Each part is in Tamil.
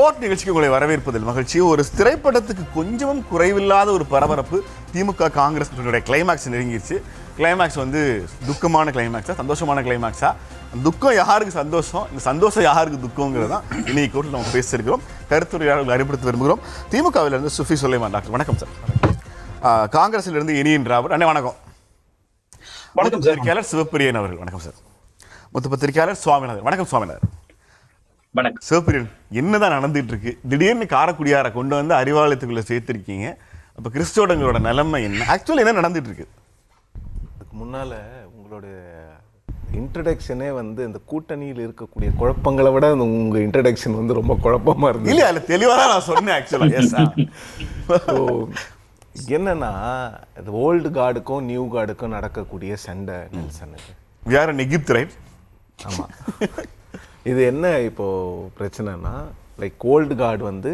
ஸ்போர்ட் நிகழ்ச்சிக்கு உங்களை வரவேற்பதில் மகிழ்ச்சி. ஒரு திரைப்படத்துக்கு கொஞ்சமும் குறைவில்லாத ஒரு பரபரப்பு திமுக காங்கிரஸ் கிளைமேக்ஸ் நெருங்கிடுச்சு. கிளைமேக்ஸ் வந்து துக்கமான கிளைமேக்ஸா சந்தோஷமான கிளைமேக்ஸா? துக்கம் யாருக்கு சந்தோஷம், இந்த சந்தோஷம் யாருக்கு துக்கங்கிறது தான் இன்னைக்கு கூட நம்ம பேசியிருக்கிறோம். கருத்துரையாளர்கள் அறிவுறுத்த விரும்புகிறோம். திமுகவிலிருந்து சுஃபி சுலைமான் டாக்டர் வணக்கம் சார். காங்கிரஸிலிருந்து இனியன் ராவத் அண்ணே வணக்கம். வணக்கம் பத்திரிகையாளர் சிவப்பிரியன் அவர்கள் வணக்கம் சார். மொத்த பத்திரிகையாளர் சுவாமிநாதன் வணக்கம். சுவாமிநாதன் வணக்கம். சிவப்பிரியன், என்னதான் நடந்துட்டு இருக்கு? திடீர்னு காரக்குடியாரை கொண்டு வந்து அறிவாலயத்துக்குள்ள சேர்த்திருக்கீங்க. அப்ப கிறிஸ்தவங்களோட நிலைமை என்ன? ஆக்சுவலி என்ன நடந்துட்டு இருக்கு? அதுக்கு முன்னால உங்களோட இன்ட்ரடக்ஷனே வந்து இந்த கூட்டணியில் இருக்கக்கூடிய குழப்பங்களை விட உங்க இன்ட்ரடக்ஷன் வந்து ரொம்ப குழப்பமா இருந்தது. இல்ல அதுல தெளிவா தான் நான் சொன்னேன் ஆக்சுவலா. என்னன்னா இது ஓல்டு கார்டுக்கும் நியூ கார்டுக்கும் நடக்கக்கூடிய சண்டை நெல்சனுக்கு. வேற நெகிப்த் ரைட். ஆமா, இது என்ன இப்போ பிரச்சனைனா, லைக் ஓல்டு கார்டு வந்து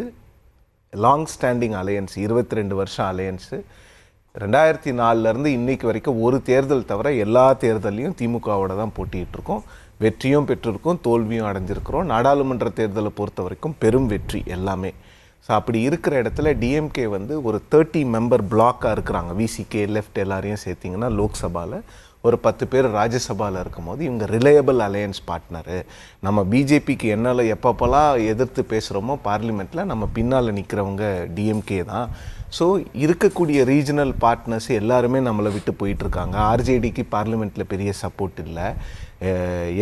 லாங் ஸ்டாண்டிங் அலையன்ஸ், 22 வருஷம் அலையன்ஸு. 2004 இன்னைக்கு வரைக்கும் ஒரு தேர்தல் தவிர எல்லா தேர்தலையும் திமுகவோட தான் போட்டிட்டு இருக்கோம். வெற்றியும் பெற்றிருக்கோம், தோல்வியும் அடைஞ்சிருக்கிறோம். நாடாளுமன்ற தேர்தலை பொறுத்த வரைக்கும் பெரும் வெற்றி எல்லாமே. ஸோ அப்படி இருக்கிற இடத்துல டிஎம்கே வந்து ஒரு 30 மெம்பர் பிளாக்காக இருக்கிறாங்க. விசிகே லெஃப்ட் எல்லாரையும் சேர்த்திங்கன்னா லோக்சபாவில் ஒரு 10 பேர் ராஜ்யசபாவில் இருக்கும்போது இவங்க ரிலையபிள் அலையன்ஸ் பார்ட்னரு. நம்ம பிஜேபிக்கு என்னால் எப்பப்போலாம் எதிர்த்து பேசுகிறோமோ பார்லிமெண்ட்டில் நம்ம பின்னால் நிற்கிறவங்க டிஎம்கே தான். ஸோ இருக்கக்கூடிய ரீஜனல் பார்ட்னர்ஸ் எல்லாருமே நம்மளை விட்டு போயிட்டுருக்காங்க. ஆர்ஜேடிக்கு பார்லிமெண்ட்டில் பெரிய சப்போர்ட் இல்லை.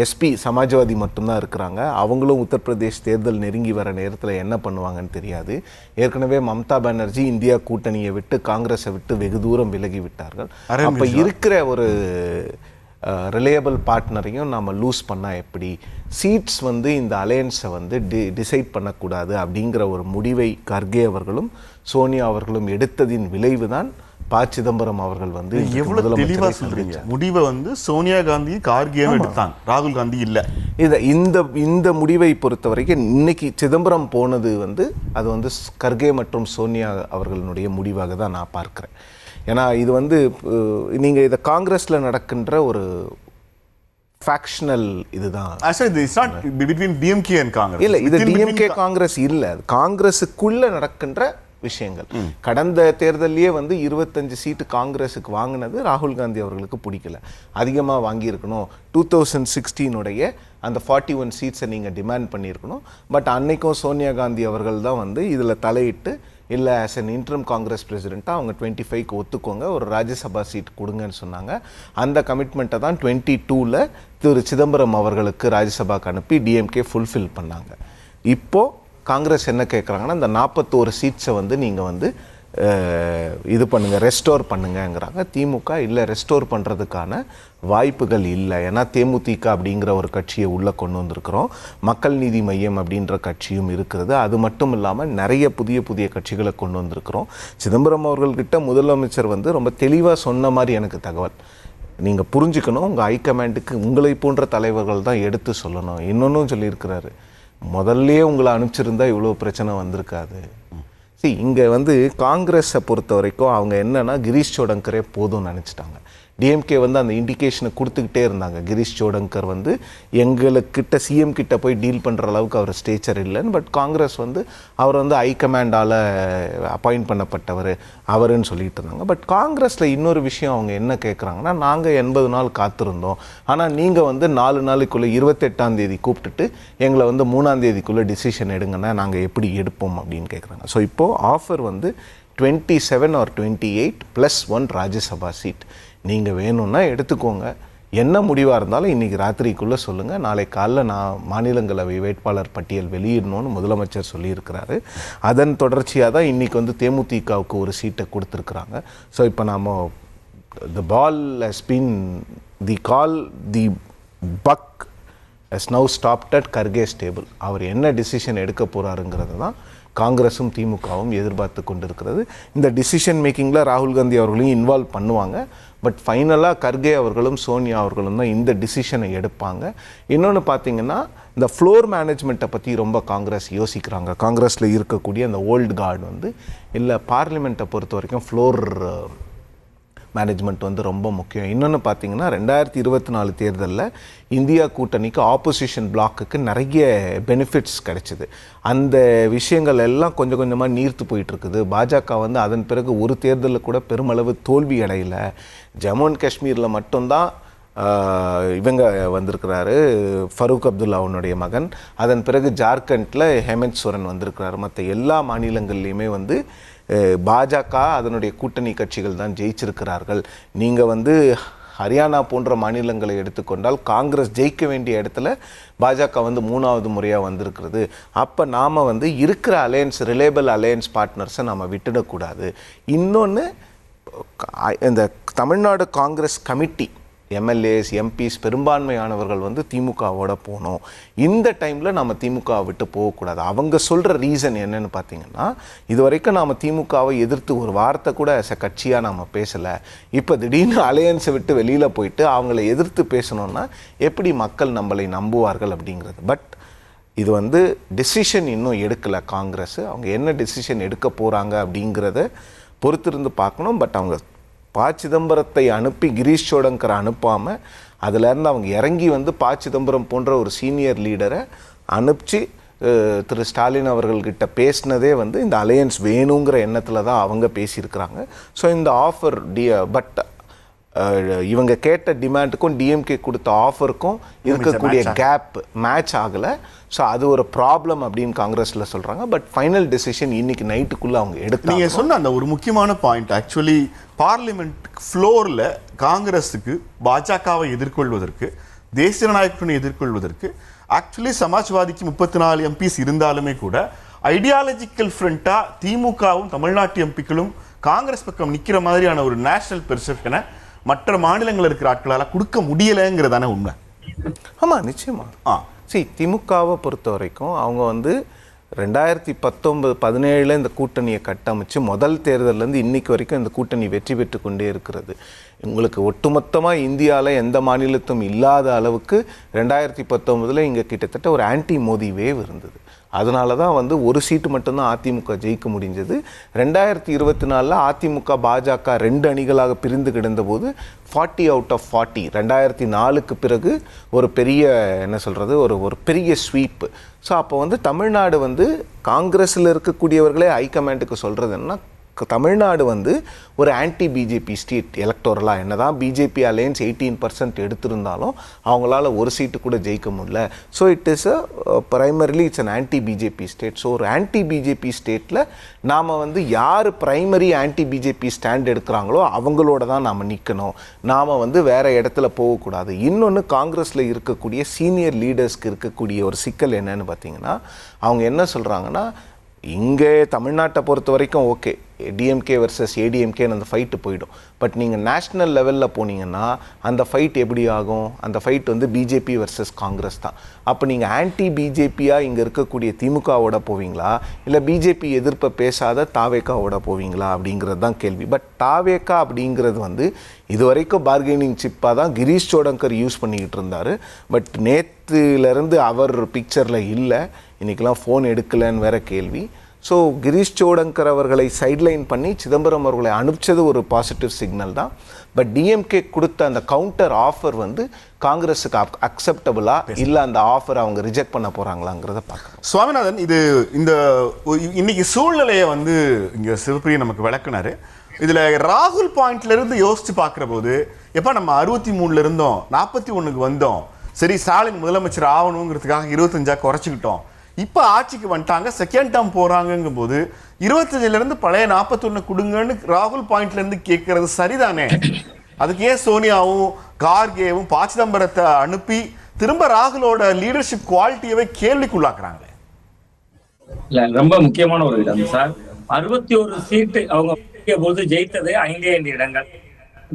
எஸ்பி சமாஜ்வாதி மட்டும்தான் இருக்கிறாங்க. அவங்களும் உத்தரப்பிரதேஷ் தேர்தல் நெருங்கி வர நேரத்தில் என்ன பண்ணுவாங்கன்னு தெரியாது. ஏற்கனவே மம்தா பானர்ஜி இந்தியா கூட்டணியை விட்டு காங்கிரஸை விட்டு வெகு தூரம் விலகி விட்டார்கள். அப்போ இருக்கிற ஒரு ரிலையபிள் பார்ட்னரையும் நம்ம லூஸ் பண்ணால் எப்படி? சீட்ஸ் வந்து இந்த அலையன்ஸை வந்து டிசைட் பண்ணக்கூடாது அப்படிங்கிற ஒரு முடிவை கர்கே அவர்களும் சோனியா அவர்களும் எடுத்ததின் விளைவு தான் ப. சிதம்பரம் அவர்கள் வந்து எவ்வளவு தெளிவா சொல்றீங்க. முடிவை வந்து சோனியா காந்தி கார்கே எடுத்தாங்க, ராகுல் காந்தி இல்லை. இந்த முடிவை பொறுத்த வரைக்கும் இன்னைக்கு சிதம்பரம் போனது வந்து அது வந்து கர்கே மற்றும் சோனியா அவர்களுடைய முடிவாக தான் நான் பார்க்குறேன். ஏன்னா இது வந்து நீங்கள் இதை காங்கிரஸில் நடக்கின்ற ஒரு ஃபேக்ஷனல் இதுதான். இல்லை, இது டிஎம்கே காங்கிரஸ் இல்லை, காங்கிரஸுக்குள்ளே நடக்கின்ற விஷயங்கள். கடந்த தேர்தலையே வந்து 25 சீட்டு காங்கிரஸுக்கு வாங்கினது ராகுல் காந்தி அவர்களுக்கு பிடிக்கல. அதிகமாக வாங்கியிருக்கணும். 2016 அந்த 41 சீட்ஸை நீங்கள் டிமாண்ட் பண்ணியிருக்கணும். பட் அன்னைக்கும் சோனியா காந்தி அவர்கள் தான் வந்து இதில் தலையிட்டு, இல்லை ஆஸ் அன் இன்ட்ரம் காங்கிரஸ் பிரசிடெண்ட்டாக அவங்க 25க்கு ஒத்துக்கோங்க, ஒரு ராஜ்யசபா சீட் கொடுங்கன்னு சொன்னாங்க. அந்த கமிட்மெண்ட்டை தான் 22ல் திரு சிதம்பரம் அவர்களுக்கு ராஜ்யசபாக்கு அனுப்பி டிஎம்கே ஃபுல்ஃபில் பண்ணாங்க. இப்போது காங்கிரஸ் என்ன கேட்குறாங்கன்னா, இந்த 41 சீட்ஸை வந்து நீங்கள் வந்து இது பண்ணுங்கள், ரெஸ்டோர் பண்ணுங்கங்கிறாங்க. திமுக இல்லை, ரெஸ்டோர் பண்ணுறதுக்கான வாய்ப்புகள் இல்லை. ஏன்னா தேமுதிக அப்படிங்கிற ஒரு கட்சியை உள்ளே கொண்டு வந்திருக்கிறோம். மக்கள் நீதி மையம் அப்படின்ற கட்சியும் இருக்கிறது. அது மட்டும் இல்லாமல் நிறைய புதிய புதிய கட்சிகளை கொண்டு வந்திருக்கிறோம். சிதம்பரம் அவர்கள்கிட்ட முதலமைச்சர் வந்து ரொம்ப தெளிவாக சொன்ன மாதிரி எனக்கு தகவல் நீங்கள் புரிஞ்சுக்கணும். உங்கள் ஹைகமாண்டுக்கு உங்களை போன்ற தலைவர்கள் தான் எடுத்து சொல்லணும். இன்னொன்றும் சொல்லியிருக்கிறாரு, முதல்ல உங்களை அனுப்பிச்சிருந்தா இவ்வளோ பிரச்சனை வந்திருக்காது. இங்கே வந்து காங்கிரஸை பொறுத்த வரைக்கும் அவங்க என்னன்னா கிரீஷ் சோடங்கரே போதும்னு நினச்சிட்டாங்க. டிஎம்கே வந்து அந்த இண்டிகேஷனை கொடுத்துக்கிட்டே இருந்தாங்க. கிரீஷ் சோடங்கர் வந்து எங்களுக்கிட்ட சிஎம் கிட்ட போய் டீல் பண்ணுற அளவுக்கு அவர் ஸ்டேச்சர் இல்லைன்னு. பட் காங்கிரஸ் வந்து அவர் வந்து ஹைகமாண்டால் அப்பாயிண்ட் பண்ணப்பட்டவர் அவருன்னு சொல்லிட்டு இருந்தாங்க. பட் காங்கிரஸில் இன்னொரு விஷயம் அவங்க என்ன கேட்குறாங்கன்னா, நாங்கள் 80 நாள் காத்திருந்தோம், ஆனால் நீங்கள் வந்து 4 நாளைக்குள்ளே 28ஆம் தேதி கூப்பிட்டுட்டு எங்களை வந்து 3ஆம் தேதிக்குள்ளே டிசிஷன் எடுங்கன்னா நாங்கள் எப்படி எடுப்போம் அப்படின்னு கேட்குறாங்க. ஸோ இப்போது ஆஃபர் வந்து 27 or 28 +1 ராஜ்யசபா சீட். நீங்கள் வேணும்னா எடுத்துக்கோங்க. என்ன முடிவாக இருந்தாலும் இன்றைக்கி ராத்திரிக்குள்ளே சொல்லுங்கள். நாளை காலைல நான் மாநிலங்களவை வேட்பாளர் பட்டியல் வெளியிடணும்னு முதலமைச்சர் சொல்லியிருக்கிறாரு. அதன் தொடர்ச்சியாக தான் இன்றைக்கி வந்து தேமுதிகவுக்கு ஒரு சீட்டை கொடுத்துருக்குறாங்க. ஸோ இப்போ நாம் the ball has been the buck has now stopped at Kharge's table. அவர் என்ன டிசிஷன் எடுக்க போகிறாருங்கிறது தான் காங்கிரஸும் திமுகவும் எதிர்பார்த்து கொண்டிருக்கிறது. இந்த டிசிஷன் மேக்கிங்கில் ராகுல் காந்தி அவர்களையும் இன்வால்வ் பண்ணுவாங்க. பட் ஃபைனலாக கர்கே அவர்களும் சோனியா அவர்களும் தான் இந்த டிசிஷனை எடுப்பாங்க. இன்னொன்று பார்த்தீங்கன்னா, இந்த ஃப்ளோர் மேனேஜ்மெண்ட்டை பற்றி ரொம்ப காங்கிரஸ் யோசிக்கிறாங்க. காங்கிரஸில் இருக்கக்கூடிய அந்த ஓல்டு கார்டு வந்து இல்லை, பார்லிமெண்ட்டை பொறுத்த வரைக்கும் ஃப்ளோர் மேனேஜ்மெண்ட் வந்து ரொம்ப முக்கியம். இன்னொன்று பார்த்தீங்கன்னா 2024 தேர்தலில் இந்தியா கூட்டணிக்கு ஆப்போசிஷன் பிளாக்குக்கு நிறைய பெனிஃபிட்ஸ் கிடைச்சிது. அந்த விஷயங்கள் எல்லாம் கொஞ்சம் கொஞ்சமாக நீர்த்து போயிட்டுருக்குது. பாஜக வந்து அதன் பிறகு ஒரு தேர்தலில் கூட பெருமளவு தோல்வி அடையலை. ஜம்மு அண்ட் காஷ்மீரில் மட்டும்தான் இவங்க வந்திருக்கிறாரு, ஃபரூக் அப்துல்லாவுடைய மகன். அதன் பிறகு ஜார்க்கண்டில் ஹேமந்த் சோரன் வந்திருக்கிறாரு. மற்ற எல்லா மாநிலங்கள்லேயுமே வந்து பாஜக அதனுடைய கூட்டணி கட்சிகள் தான் ஜெயிச்சிருக்கிறார்கள். நீங்கள் வந்து ஹரியானா போன்ற மாநிலங்களை எடுத்துக்கொண்டால் காங்கிரஸ் ஜெயிக்க வேண்டிய இடத்துல பாஜக வந்து 3வது முறையாக வந்திருக்கிறது. அப்போ நாம் வந்து இருக்கிற அலையன்ஸ், ரிலேபிள் அலையன்ஸ் பார்ட்னர்ஸை நம்ம விட்டுடக்கூடாது. இன்னொன்று, இந்த Tamil Nadu Congress committee MLAs, MPs பெரும்பான்மையானவர்கள் வந்து திமுகவோட போகணும். இந்த டைமில் நம்ம திமுகவை விட்டு போகக்கூடாது. அவங்க சொல்கிற ரீசன் என்னன்னு பார்த்தீங்கன்னா, இது வரைக்கும் நாம் திமுகவை எதிர்த்து ஒரு வார்த்தை கூட கட்சியாக நாம் பேசலை. இப்போ திடீர்னு அலையன்ஸை விட்டு வெளியில் போயிட்டு அவங்கள எதிர்த்து பேசணுன்னா எப்படி மக்கள் நம்மளை நம்புவார்கள் அப்படிங்கிறது. பட் இது வந்து டிசிஷன் இன்னும் எடுக்கலை காங்கிரஸ். அவங்க என்ன டிசிஷன் எடுக்க போகிறாங்க அப்படிங்கிறத பொறுத்திருந்து பார்க்கணும். பட் அவங்க சிதம்பரத்தை அனுப்பி கிரீஷ் சோடங்கரை அனுப்பாமல் அதிலேருந்து அவங்க இறங்கி வந்து சிதம்பரம் போன்ற ஒரு சீனியர் லீடரை அனுப்பிச்சு திரு ஸ்டாலின் அவர்கள்கிட்ட பேசினதே வந்து இந்த அலையன்ஸ் வேணுங்கிற எண்ணத்தில் தான் அவங்க பேசியிருக்கிறாங்க. ஸோ இந்த ஆஃபர் பட் இவங்க கேட்ட டிமாண்டுக்கும் டிஎம்கே கொடுத்த ஆஃபருக்கும் இருக்கக்கூடிய கேப் மேட்ச் ஆகலை. ஸோ அது ஒரு ப்ராப்ளம் அப்படின்னு காங்கிரஸில் சொல்கிறாங்க. பட் ஃபைனல் டெசிஷன் இன்னைக்கு நைட்டுக்குள்ளே அவங்க எடுத்து. நீங்கள் சொன்ன அந்த ஒரு முக்கியமான பாயிண்ட், ஆக்சுவலி பார்லிமெண்ட் ஃப்ளோரில் காங்கிரஸுக்கு பாஜகவை எதிர்கொள்வதற்கு, தேசிய ஜனநாயக கூட்டணியை எதிர்கொள்வதற்கு ஆக்சுவலி சமாஜ்வாதிக்கு 34 எம்பிஸ் இருந்தாலுமே கூட ஐடியாலஜிக்கல் ஃப்ரண்ட்டாக திமுகவும் தமிழ்நாட்டு எம்பிக்களும் காங்கிரஸ் பக்கம் நிற்கிற மாதிரியான ஒரு நேஷனல் பெர்செப்ஷனை மற்ற மாநிலங்களில் இருக்கிற ஆட்களால் கொடுக்க முடியலைங்கிறதான உண்மை. ஆமாம், நிச்சயமாக. திமுகவை பொறுத்த வரைக்கும் அவங்க வந்து 2019-17 இந்த கூட்டணியை கட்டமைச்சு முதல் தேர்தலேருந்து இன்னைக்கு வரைக்கும் இந்த கூட்டணி வெற்றி பெற்று கொண்டே இருக்கிறது. உங்களுக்கு ஒட்டுமொத்தமாக இந்தியாவில் எந்த மாநிலத்தும் இல்லாத அளவுக்கு 2019 இங்கே கிட்டத்தட்ட ஒரு ஆன்டி மோடி வேவ் இருந்தது. அதனால தான் வந்து ஒரு சீட்டு மட்டும்தான் அதிமுக ஜெயிக்க முடிஞ்சது. 2024 அதிமுக பாஜக 2 அணிகளாக பிரிந்து கிடந்தபோது 40 out of 40 2004க்கு பிறகு ஒரு பெரிய என்ன சொல்கிறது ஒரு பெரிய ஸ்வீப்பு. ஸோ அப்போ வந்து தமிழ்நாடு வந்து காங்கிரஸில் இருக்கக்கூடியவர்களே ஹைகமாண்டுக்கு சொல்கிறது என்னன்னா, தமிழ்நாடு வந்து ஒரு ஆன்டி பிஜேபி ஸ்டேட் எலக்டோரலாக என்ன தான் பிஜேபி அலையன்ஸ் 18% எடுத்திருந்தாலும் அவங்களால ஒரு சீட்டு கூட ஜெயிக்க முடியல. So it is primarily it's an anti BJP state. So ஒரு ஆன்டி பிஜேபி ஸ்டேட்டில் நாம் வந்து யார் பிரைமரி ஆன்டி பிஜேபி ஸ்டாண்ட் எடுக்கிறாங்களோ அவங்களோட தான் நாம் நிற்கணும். நாம் வந்து வேறு இடத்துல போகக்கூடாது. இன்னொன்று, காங்கிரஸில் இருக்கக்கூடிய சீனியர் லீடர்ஸ்க்கு இருக்கக்கூடிய ஒரு சிக்கல் என்னன்னு பார்த்தீங்கன்னா, அவங்க என்ன சொல்கிறாங்கன்னா, இங்கே தமிழ்நாட்டை பொறுத்த வரைக்கும் ஓகே, டிஎம்கே வர்சஸ் ஏடிஎம்கேன்னு அந்த ஃபைட்டு போயிடும். பட் நீங்கள் நேஷ்னல் லெவலில் போனீங்கன்னா அந்த ஃபைட் எப்படி ஆகும்? அந்த ஃபைட் வந்து பிஜேபி வர்சஸ் காங்கிரஸ் தான். அப்போ நீங்கள் ஆன்டி பிஜேபியாக இங்கே இருக்கக்கூடிய திமுகவோட போவீங்களா, இல்லை பிஜேபி எதிர்ப்பை பேசாத தாவேக்காவோட போவீங்களா அப்படிங்கிறது தான் கேள்வி. பட் தாவேக்கா அப்படிங்கிறது வந்து இது வரைக்கும் பார்கெனிங் சிப்பாக தான் கிரீஷ் சோடங்கர் யூஸ் பண்ணிக்கிட்டு இருந்தார். பட் நேற்றுலேருந்து அவர் பிக்சரில் இல்லை. இன்றைக்கெலாம் ஃபோன் எடுக்கலைன்னு வேற கேள்வி. ஸோ கிரீஷ் சோடங்கர் அவர்களை சைட்லைன் பண்ணி சிதம்பரம் அவர்களை அனுப்பிச்சது ஒரு பாசிட்டிவ் சிக்னல் தான். பட் டிஎம்கே கொடுத்த அந்த கவுண்டர் ஆஃபர் வந்து காங்கிரஸுக்கு அக்செப்டபுளா இல்லை அந்த ஆஃபர் அவங்க ரிஜெக்ட் பண்ண போகிறாங்களாங்கிறத பார்க்கணும். சுவாமிநாதன், இந்த இன்னைக்கு சூழ்நிலையை வந்து இங்கே சிவப்பிரியை நமக்கு விளக்குனாரு. இதில் ராகுல் பாயிண்ட்லேருந்து யோசித்து பார்க்குற போது, எப்போ நம்ம 63 இருந்தோம் 41க்கு வந்தோம், சரி ஸ்டாலின் முதலமைச்சர் ஆகணுங்கிறதுக்காக 25 குறைச்சிக்கிட்டோம், இப்போ ஆட்சிக்கு வந்துட்டாங்க, செகண்ட் டேர்ம் போகிறாங்கங்கும் போது 25 பழைய 41 கொடுங்கன்னு ராகுல் பாயிண்ட்லேருந்து கேட்கறது சரிதானே? அதுக்கு ஏன் சோனியாவும் கார்கேவும் சிதம்பரத்தை அனுப்பி திரும்ப ராகுலோட லீடர்ஷிப் குவாலிட்டியவே கேள்விக்குள்ளாக்குறாங்களே? இல்ல, ரொம்ப முக்கியமான ஒரு இடம் சார். 61 சீட்டு அவங்க வாங்கிய போது ஜெயித்தது 5 இடங்கள்.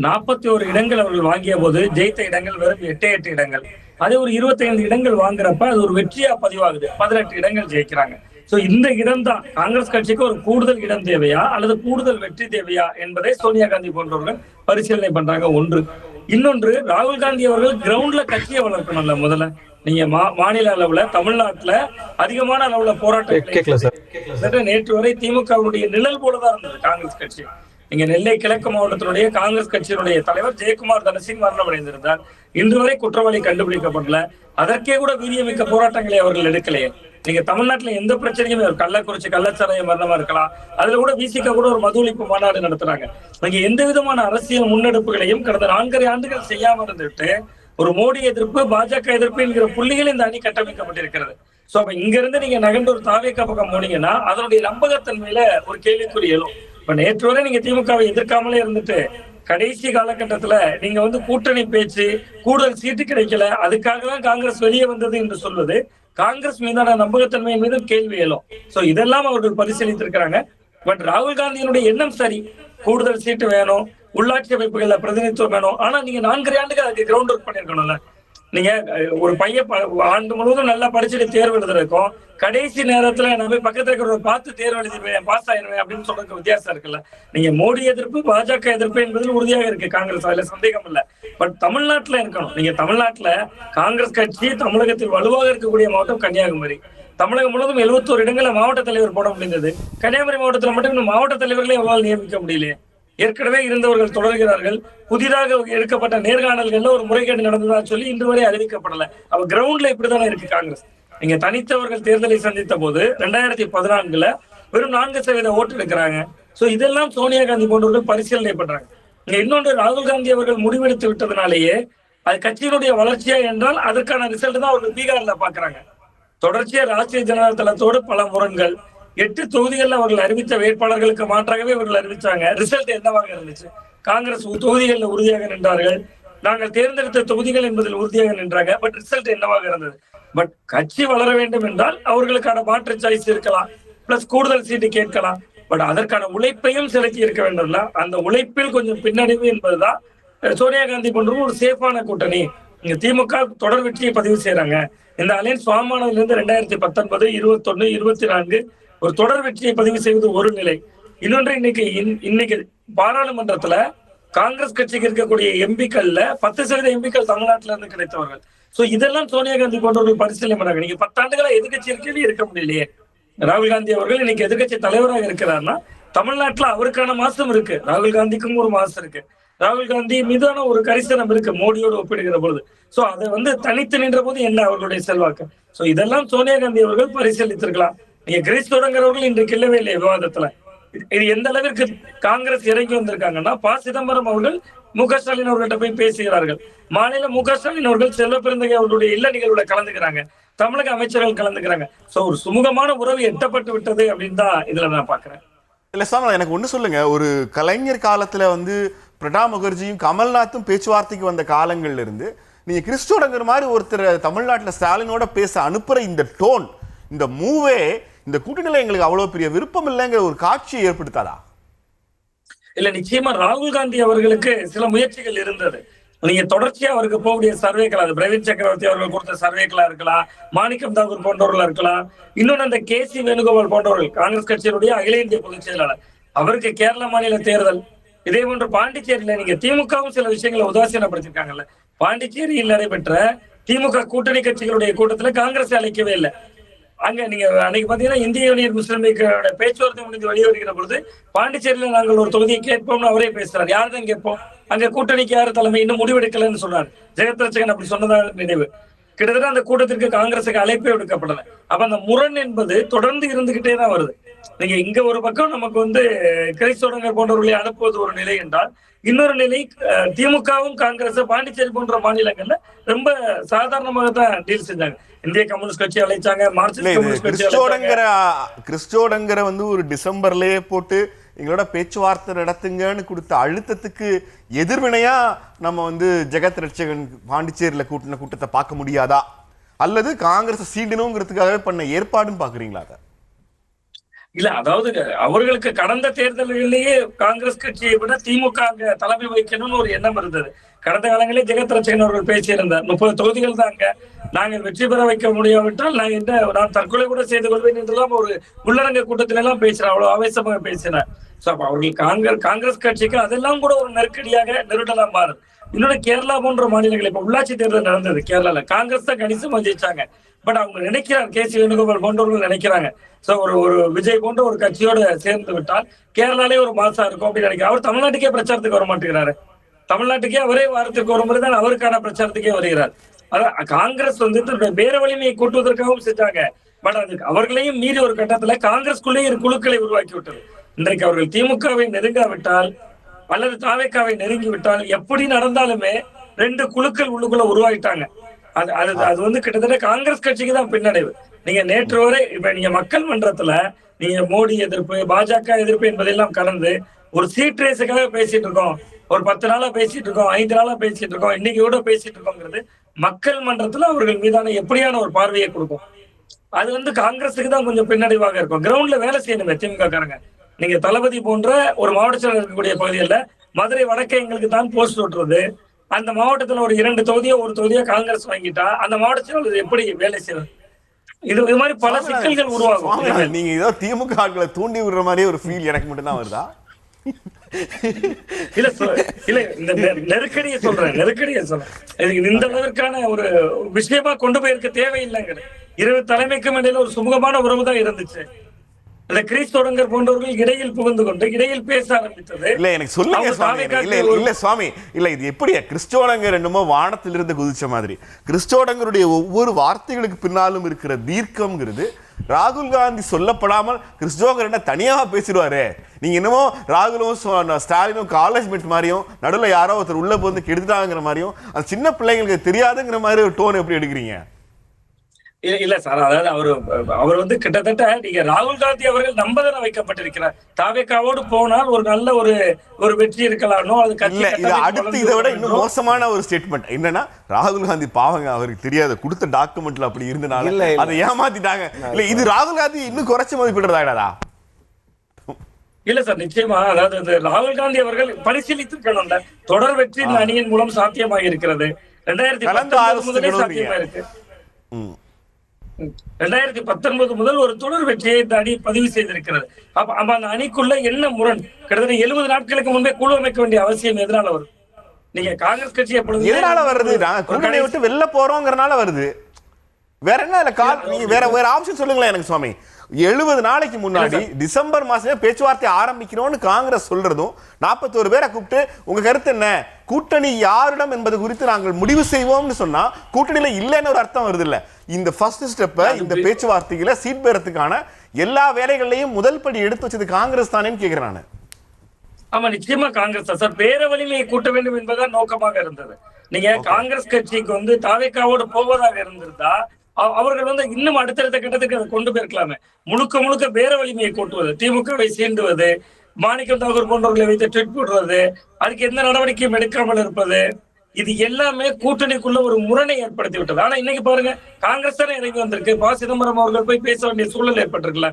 41 இடங்கள் அவர்கள் வாங்கிய போது ஜெயித்த இடங்கள் வெறும் 8 இடங்கள். அதே ஒரு 25 இடங்கள் வாங்குறப்ப அது ஒரு வெற்றியா பதிவாகுது. 18 இடங்கள் ஜெயிக்கிறாங்க. சோ இந்த இடம் தான் காங்கிரஸ் கட்சிக்கு ஒரு கூடுதல் இடம் தேவையா அல்லது கூடுதல் வெற்றி தேவையா என்பதை சோனியா காந்தி போன்றவர்கள் பரிசீலனை பண்றாங்க. ஒன்று. இன்னொன்று, ராகுல் காந்தி அவர்கள் கிரவுண்ட்ல கட்சியை வளர்க்கணும்ல. முதல்ல நீங்க மாநில அளவுல தமிழ்நாட்டுல அதிகமான அளவுல போராட்டம் நேற்று வரை திமுகவுடைய நிழல் போலதான் இருந்தது காங்கிரஸ் கட்சி. நீங்க நெல்லை கிழக்கு மாவட்டத்தினுடைய காங்கிரஸ் கட்சியினுடைய தலைவர் ஜெயக்குமார் தனசிங் மரணம் அடைந்திருந்தார். இன்று வரை குற்றவாளி கண்டுபிடிக்கப்படல. அதற்கே கூட வீரியமிக்க போராட்டங்களை அவர்கள் எடுக்கலையே. நீங்க தமிழ்நாட்டுல எந்த பிரச்சனையுமே, கள்ளக்குறிச்சி கள்ளச்சாராய மரணமா இருக்கலாம், அதுல கூட விசிக கூட ஒரு மது ஒழிப்பு மாநாடு நடத்துறாங்க. நீங்க எந்த விதமான அரசியல் முன்னெடுப்புகளையும் கடந்த 4.5 ஆண்டுகள் செய்யாம இருந்துட்டு ஒரு மோடி எதிர்ப்பு, பாஜக எதிர்ப்பு என்கிற புள்ளிகள் இந்த அணி கட்டமைக்கப்பட்டிருக்கிறது. சோ அப்ப இங்க இருந்து நீங்க நகர்ந்து ஒரு தாவேக்கா பக்கம் போனீங்கன்னா அதனுடைய நம்பகத்தன்மையில ஒரு கேள்விக்குறி எழும். இப்ப நேற்று வரை நீங்க திமுகவை எதிர்க்காமலே இருந்துட்டு கடைசி காலகட்டத்துல நீங்க வந்து கூட்டணி பேச்சு, கூடுதல் சீட்டு கிடைக்கல, அதுக்காக தான் காங்கிரஸ் வெளியே வந்தது என்று சொல்வது காங்கிரஸ் மீதான நம்பகத்தன்மை மீது கேள்வி எழும். சோ இதெல்லாம் அவர்கள் பரிசீலித்திருக்கிறாங்க. பட் ராகுல் காந்தியினுடைய எண்ணம் சரி, கூடுதல் சீட்டு வேணும், உள்ளாட்சி அமைப்புகள்ல பிரதிநிதித்துவம் வேணும். ஆனா நீங்க 4.5 ஆண்டுகள் அதுக்கு கிரவுண்ட் ஒர்க் பண்ணிருக்கணும்ல. நீங்க ஒரு பையன் ஆண்டு முழுவதும் நல்லா படிச்சுட்டு தேர்வு எழுதுறதுக்கும் கடைசி நேரத்துல நம்ம பக்கத்துல இருக்கிற பார்த்து தேர்வு எழுதிடுவேன், பாஸ் ஆயிடுவேன் அப்படின்னு சொல்றதுக்கு வித்தியாசம் இருக்குல்ல. நீங்க மோடி எதிர்ப்பு, பாஜக எதிர்ப்பு என்பதில் உறுதியாக இருக்கு காங்கிரஸ், அதுல சந்தேகம் இல்ல. பட் தமிழ்நாட்டுல இருக்கணும். நீங்க தமிழ்நாட்டுல காங்கிரஸ் கட்சி தமிழகத்தில் வலுவாக இருக்கக்கூடிய மாவட்டம் கன்னியாகுமரி. தமிழகம் முழுவதும் 71 இடங்கள்ல மாவட்ட தலைவர் போட முடிந்தது. கன்னியாகுமரி மாவட்டத்துல மட்டும் இன்னும் மாவட்ட தலைவர்களே எவ்வளவு நியமிக்க முடியலையே. ஏற்கனவே இருந்தவர்கள் தொடர்கிறார்கள். புதிதாக எடுக்கப்பட்ட நேர்காணல்கள்ல ஒரு முறைகேடு நடந்ததா சொல்லி இன்று வரை அறிவிக்கப்படல. அவ கிரவுண்ட்ல இப்படித்தானே இருக்கு காங்கிரஸ். நீங்க தனித்தவர்கள் தேர்தலை சந்தித்த போது 2014 வெறும் 4% ஓட்டு எடுக்கிறாங்க. சோ இதெல்லாம் சோனியா காந்தி போன்றவர்கள் பரிசீலனை பண்றாங்க. இங்க இன்னொன்று, ராகுல் காந்தி அவர்கள் முடிவெடுத்து விட்டதுனாலேயே அது கட்சியினுடைய வளர்ச்சியா என்றால் அதற்கான ரிசல்ட் தான் அவர்கள் பீகார்ல பாக்குறாங்க. தொடர்ச்சியா ராஷ்டிரிய ஜனதா தளத்தோடு பல முரண்கள், 8 தொகுதிகள் அவர்கள் அறிவித்த வேட்பாளர்களுக்கு மாற்றாகவே அவர்கள் அறிவிச்சாங்க. ரிசல்ட் என்னவாக இருந்துச்சு? காங்கிரஸ் தொகுதிகளில் உறுதியாக நின்றார்கள், நாங்கள் தேர்ந்தெடுத்த தொகுதிகள் என்பதில் உறுதியாக நின்றாங்க. பட் ரிசல்ட் என்னவாக இருந்தது? பட் கட்சி வளர வேண்டும் என்றால் அவர்களுக்கான மாற்று சாய்ஸ் இருக்கலாம், பிளஸ் கூடுதல் சீட்டு கேட்கலாம். பட் அதற்கான உழைப்பையும் செலுத்தி இருக்க வேண்டும்ல. அந்த உழைப்பில் கொஞ்சம் பின்னடைவு என்பதுதான் சோனியா காந்தி போன்ற ஒரு சேஃபான கூட்டணி. இங்க திமுக தொடர் வெற்றியை பதிவு செய்யறாங்க. இந்த அலையன்ஸ் ஃபார்ம் ஆனதிலிருந்து 2019, 21, 24 ஒரு தொடர் வெற்றியை பதிவு செய்வது ஒரு நிலை. இன்னொன்று, இன்னைக்கு பாராளுமன்றத்துல காங்கிரஸ் கட்சிக்கு இருக்கக்கூடிய எம்பிக்கள்ல 10% எம்பிக்கள் தமிழ்நாட்டில இருந்து கிடைத்தவர்கள். சோ இதெல்லாம் சோனியா காந்தி போன்றவர்கள் பரிசீலனை பண்ணாங்க. நீங்க 10 ஆண்டுகளா எதிர்கட்சி இருக்கவே இருக்க முடியலையே. ராகுல் காந்தி அவர்கள் இன்னைக்கு எதிர்கட்சி தலைவராக இருக்கிறார்னா தமிழ்நாட்டுல அவருக்கான மாசம் இருக்கு, ராகுல் காந்திக்கும் ஒரு மாசம் இருக்கு. ராகுல் காந்தி மீதான ஒரு கரிசனம் இருக்கு மோடியோடு ஒப்பிடுகிற பொழுது. சோ அதை வந்து தனித்து நின்ற போது என்ன அவர்களுடைய செல்வாக்கு. சோ இதெல்லாம் சோனியா காந்தி அவர்கள் பரிசீலித்திருக்கலாம். நீங்க கிரீஸ் தொடங்குறவர்கள் இன்றைக்கு இல்லவே இல்லை விவாதத்துல. இது எந்த அளவிற்கு காங்கிரஸ் இறங்கி வந்திருக்காங்கன்னா, சிதம்பரம் அவர்கள் மு.க. ஸ்டாலின் அவர்கள்ட்ட போய் பேசுகிறார்கள். மாநில மு.க. ஸ்டாலின் அவர்கள் செல்வ பெருந்தகை அவர்களுடைய இல்ல நிகழ்வுல கலந்துக்கிறாங்க, தமிழக அமைச்சர்கள் கலந்துக்கிறாங்க. சோ ஒரு சுமூகமான உறவு எட்டப்பட்டு விட்டது அப்படின்னு தான் இதுல நான் பாக்குறேன். இல்ல சார், எனக்கு ஒண்ணு சொல்லுங்க. ஒரு கலைஞர் காலத்துல வந்து பிரணாப் முகர்ஜியும் கமல்நாத்தும் பேச்சுவார்த்தைக்கு வந்த காலங்கள்ல இருந்து நீங்க கிறிஸ்டோடங்கிற மாதிரி ஒருத்தர் தமிழ்நாட்டுல ஸ்டாலினோட பேச அனுப்புற இந்த டோன், இந்த மூவே இந்த கூட்டணியில எங்களுக்கு அவ்வளவு பெரிய விருப்பம் இல்லைங்கிற ஒரு காட்சியை ஏற்படுத்தாதா? இல்ல, நிச்சயமா ராகுல் காந்தி அவர்களுக்கு சில முயற்சிகள் இருந்தது. நீங்க தொடர்ச்சியா அவருக்கு போகக்கூடிய சர்வேக்கள், அது பிரவீன் சக்கரவர்த்தி அவர்கள் கொடுத்த சர்வேக்களா இருக்கலாம், மாணிக்கம் தாக்கூர் போன்றவர்களா இருக்கலாம், இன்னொன்னு அந்த KC வேணுகோபால் போன்றவர்கள் காங்கிரஸ் கட்சியினுடைய அகில இந்திய பொதுச் செயலாளர், அவருக்கு கேரள மாநில தேர்தல், இதே போன்று பாண்டிச்சேரியில நீங்க திமுகவும் சில விஷயங்களை உதாசீனப்படுத்திருக்காங்கல்ல. பாண்டிச்சேரியில் நடைபெற்ற திமுக கூட்டணி கட்சிகளுடைய கூட்டத்துல காங்கிரஸ் அழைக்கவே இல்லை. அங்க நீங்க அன்னைக்கு பாத்தீங்கன்னா இந்திய யூனியன் முஸ்லீம் லீக்கோட பேச்சுவார்த்தை முடிந்து வெளியே வருகிற பொழுது பாண்டிச்சேரியில நாங்கள் ஒரு தொகுதியை கேட்போம்னு அவரே பேசுறாரு. யாருதான் கேட்போம், அங்க கூட்டணிக்கு யாரு தலைமை இன்னும் முடிவெடுக்கலன்னு சொன்னார். ஜெகத் ரட்சகன் அப்படி சொன்னதாக நினைவு. கிட்டத்தட்ட அந்த கூட்டத்திற்கு காங்கிரஸுக்கு அழைப்பே விடுக்கப்படல. அப்ப அந்த முரண் என்பது தொடர்ந்து இருந்துகிட்டே தான் வருது. நீங்க இங்க ஒரு பக்கம் நமக்கு வந்து கிரைஸ்தவர்கள் போன்றவர்களை அனுப்புவது ஒரு நிலை என்றால், இன்னொரு நிலை திமுகவும் காங்கிரஸ் பாண்டிச்சேரி போன்ற மாநிலங்கள்ல ரொம்ப சாதாரணமாக தான் டீல் செஞ்சாங்க. இந்திய கம்யூனிஸ்ட் கட்சி அழைச்சாங்க, மார்க்சிஸ்ட் கம்யூனிஸ்ட் கட்சி கிறிஸ்டோடங்கிற வந்து ஒரு டிசம்பர்லயே போட்டு எங்களோட பேச்சுவார்த்தை நடத்துங்கன்னு கொடுத்த அழுத்தத்துக்கு எதிர்வினையா நம்ம வந்து ஜெகத் ரட்சகன் பாண்டிச்சேரியில கூட்டின கூட்டத்தை பார்க்க முடியாதா, அல்லது காங்கிரஸ் சீண்டணுங்கிறதுக்காகவே பண்ண ஏற்பாடுன்னு பாக்குறீங்களா? இல்ல, அதாவது அவர்களுக்கு கடந்த தேர்தல்களிலேயே காங்கிரஸ் கட்சியை விட திமுக அங்க தலைமை வைக்கணும்னு ஒரு எண்ணம் இருந்தது. கடந்த காலங்களிலே ஜெகத் ரட்சகன் அவர்கள் பேசியிருந்தார், 30 தொகுதிகள் தாங்க, நாங்கள் வெற்றி பெற வைக்க முடியாவிட்டால் நான் தற்கொலை கூட செய்து கொள்வேன் என்றெல்லாம் ஒரு உள்ளரங்க கூட்டத்தில எல்லாம் பேசுறேன். அவ்வளவு ஆவேசமாக பேசினார். அப்ப அவர்கள் காங்கிரஸ் கட்சிக்கு அதெல்லாம் கூட ஒரு நெருடலா மாறுது. இன்னொன்னு கேரளா போன்ற மாநிலங்கள் இப்ப உள்ளாட்சி தேர்தல் நடந்தது கேரளால, காங்கிரஸ் தான் கணிசமா ஜெயிச்சாங்க. பட் அவங்க நினைக்கிறாங்க, கே.சி. வேணுகோபால் போன்றவர்கள் நினைக்கிறாங்க, சோ ஒரு விஜய் போன்ற ஒரு கட்சியோட சேர்ந்து விட்டால் கேரளாலே ஒரு மாசா இருக்கும் அப்படின்னு நினைக்கிறார். அவர் தமிழ்நாட்டுக்கே பிரச்சாரத்துக்கு வர மாட்டேங்கிறாரு. தமிழ்நாட்டுக்கே அவரே வாரத்துக்கு ஒரு முறை தான் அவருக்கான பிரச்சாரத்துக்கே வருகிறார். அதான் காங்கிரஸ் வந்து தன்னுடைய பேர வலிமையை கூட்டுவதற்காகவும் செஞ்சாங்க. பட் அதுக்கு அவர்களையும் மீறி ஒரு கட்டத்துல காங்கிரஸ்குள்ளேயே ஒரு குழுக்களை உருவாக்கி விட்டது. இன்றைக்கு அவர்கள் திமுகவை நெருங்காவிட்டால் அல்லது தாவேக்காவை நெருங்கி விட்டால் எப்படி நடந்தாலுமே 2 குழுக்கள் உள்ளுக்குள்ள உருவாயிட்டாங்க. அது வந்து கிட்டத்தட்ட காங்கிரஸ் கட்சிக்கு தான் பின்னடைவு. நீங்க நேற்று வரை இப்ப நீங்க மக்கள் மன்றத்துல நீங்க மோடி எதிர்ப்பு, பாஜக எதிர்ப்பு என்பதெல்லாம் கடந்து ஒரு சீட் ரேஸுக்காக பேசிட்டு இருக்கோம், ஒரு 10 நாளா பேசிட்டு இருக்கோம், 5 நாளா பேசிட்டு இருக்கோம், இன்னைக்கு கூட பேசிட்டு இருக்கோங்கிறது மக்கள் மன்றத்துல அவர்கள் மீதான எப்படியான ஒரு பார்வையை கொடுக்கும். அது வந்து காங்கிரஸுக்கு தான் கொஞ்சம் பின்னடைவாக இருக்கும். கிரவுண்ட்ல வேலை செய்யணுமே திமுக காரங்க. நீங்க தளபதி போன்ற ஒரு மாவட்ட செயலர் இருக்கக்கூடிய பகுதியில் மதுரை வடக்கே எங்களுக்கு தான் போஸ்ட் ஓட்டுறது, அந்த மாவட்டத்துல ஒரு 2 தொகுதியோ 1 தொகுதியோ காங்கிரஸ் வாங்கிட்டா அந்த மாவட்ட செயலர் எப்படி வேலை செய்வது? இது மாதிரி பல சிக்கல்கள் உருவாகும். நீங்க ஏதோ திமுக ஆட்களை தூண்டி விடுற மாதிரியே ஒரு ஃபீல் எனக்கு மட்டும் தான் வருதா? இல்ல இந்த நெருக்கடியை சொல்றேன். இந்த அளவிற்கான ஒரு விஷயமா கொண்டு போயிருக்க தேவையில்லைங்க. 20 தலைமைக்கும் இடையில ஒரு சுமூகமான உறவு தான் இருந்துச்சு. இந்த கிறிஸ் தொடங்கர் போன்றவர்கள் இடையில் புகுந்து கொண்டு இடையில் பேச ஆரம்பித்தது. இல்ல எனக்கு சொல்லுங்க சுவாமி. இல்ல சுவாமி, இல்ல இது எப்படி கிறிஸ்டோடங்கர் என்னமோ வானத்திலிருந்து குதிச்ச மாதிரி கிறிஸ்டோடங்கருடைய ஒவ்வொரு வார்த்தைகளுக்கு பின்னாலும் இருக்கிற தீர்க்கம்ங்கிறது ராகுல் காந்தி சொல்லப்படாமல் கிறிஸ்டோடங்கர் என்ன தனியாக பேசிடுவாரு. நீங்க என்னமோ ராகுலும் ஸ்டாலினும் காலேஜ் மேட் மாதிரியும் நடுவில் யாரோ ஒருத்தர் உள்ள போந்து கெடுத்துட்டாங்கிற மாதிரியும் அந்த சின்ன பிள்ளைங்களுக்கு தெரியாதுங்கிற மாதிரி ஒரு டோன் எப்படி எடுக்கிறீங்க? இல்ல சார், அதாவது அவர் வந்து கிட்டத்தட்ட நீங்க ராகுல் காந்தி அவர்கள் நம்பதான வைக்கப்பட்டிருக்கிறார். தாவேக்காவோடு போனால் ஒரு நல்ல ஒரு வெற்றி இருக்கலாம்னோ அது கட்சி அடுத்து இதை விட இன்னும் மோசமான ஒரு ஸ்டேட்மெண்ட் என்னன்னா ராகுல் காந்தி பாவங்க அவருக்கு தெரியாத கொடுத்த டாக்குமெண்ட்ல அப்படி இருந்தனால அதை ஏமாத்திட்டாங்க. இல்ல இது ராகுல் காந்தி இன்னும் குறைச்சு மதிப்பிடுறதா? இல்ல சார், நிச்சயமா. அதாவது ராகுல் காந்தி அவர்கள் பரிசீலித்திருக்கணும்ல. தொடர் வெற்றி இந்த அணியின் மூலம் சாத்தியமாக இருக்கிறது. 2019 முதலே சாத்தியமா இருக்கு. 2019 முதல் ஒரு தொடர் வெற்றியை இந்த அணி பதிவு செய்திருக்கிறது. அப்ப அந்த அணிக்குள்ள என்ன முரண்? கிட்டத்தட்ட 70 நாட்களுக்கு முன்பே குழு அமைக்க வேண்டிய அவசியம் எதனால வரும்? நீங்க காங்கிரஸ் கட்சி எப்பொழுது எதனால வருது? கூட்டணியை விட்டு வெளில போறோங்கிறனால வருது. வேற என்ன இல்ல வேற ஆப்ஷன் சொல்லுங்களேன் எனக்கு சுவாமி. 70 நாளைக்கு முன்னாடி டிசம்பர் மாசம் பேச்சுவார்த்தை ஆரம்பிக்கிறோம்னு காங்கிரஸ் சொல்றதும் 41 பேரை கூப்பிட்டு உங்க கருத்து என்ன, கூட்டணி யாரிடம் என்பது குறித்து நாங்கள் முடிவு செய்வோம்னு சொன்னா கூட்டணியில இல்லைன்னு ஒரு அர்த்தம் வருது இல்ல. இந்த ஃபர்ஸ்ட் ஸ்டெப்ப இந்த பேச்சுவார்த்தையில சீட் பெறத்துக்கான எல்லா வேலைகளையும் முதல் படி எடுத்து வச்சது காங்கிரஸ் தானேன்னு கேக்குறேன் நான். ஆமா, நிச்சயமா காங்கிரஸ் சார். பேர வலிமையை கூட்ட வேண்டும் என்பதுதான் நோக்கமாக இருந்தது. நீங்க காங்கிரஸ் கட்சிக்கு வந்து தாவேக்காவோடு போவதாக இருந்திருந்தா அவர்கள் வந்து இன்னும் அடுத்தடுத்த கட்டத்துக்கு அதை கொண்டு போயிருக்கலாமே. முழுக்க பேர வலிமையை கூட்டுவது, திமுகவை சீண்டுவது, மாணிக்கம் தாகூர் போன்றவர்களை வைத்து ட்வீட் போடுறது, அதுக்கு எந்த நடவடிக்கையும் எடுக்காமல் இருப்பது, இது எல்லாமே கூட்டணிக்குள்ள ஒரு முரணை ஏற்படுத்தி விட்டது. ஆனா இன்னைக்கு பாருங்க, காங்கிரஸ் தானே இறங்கி வந்திருக்கு. ப. சிதம்பரம் அவர்கள் போய் பேச வேண்டிய சூழல் ஏற்பட்டிருக்கல.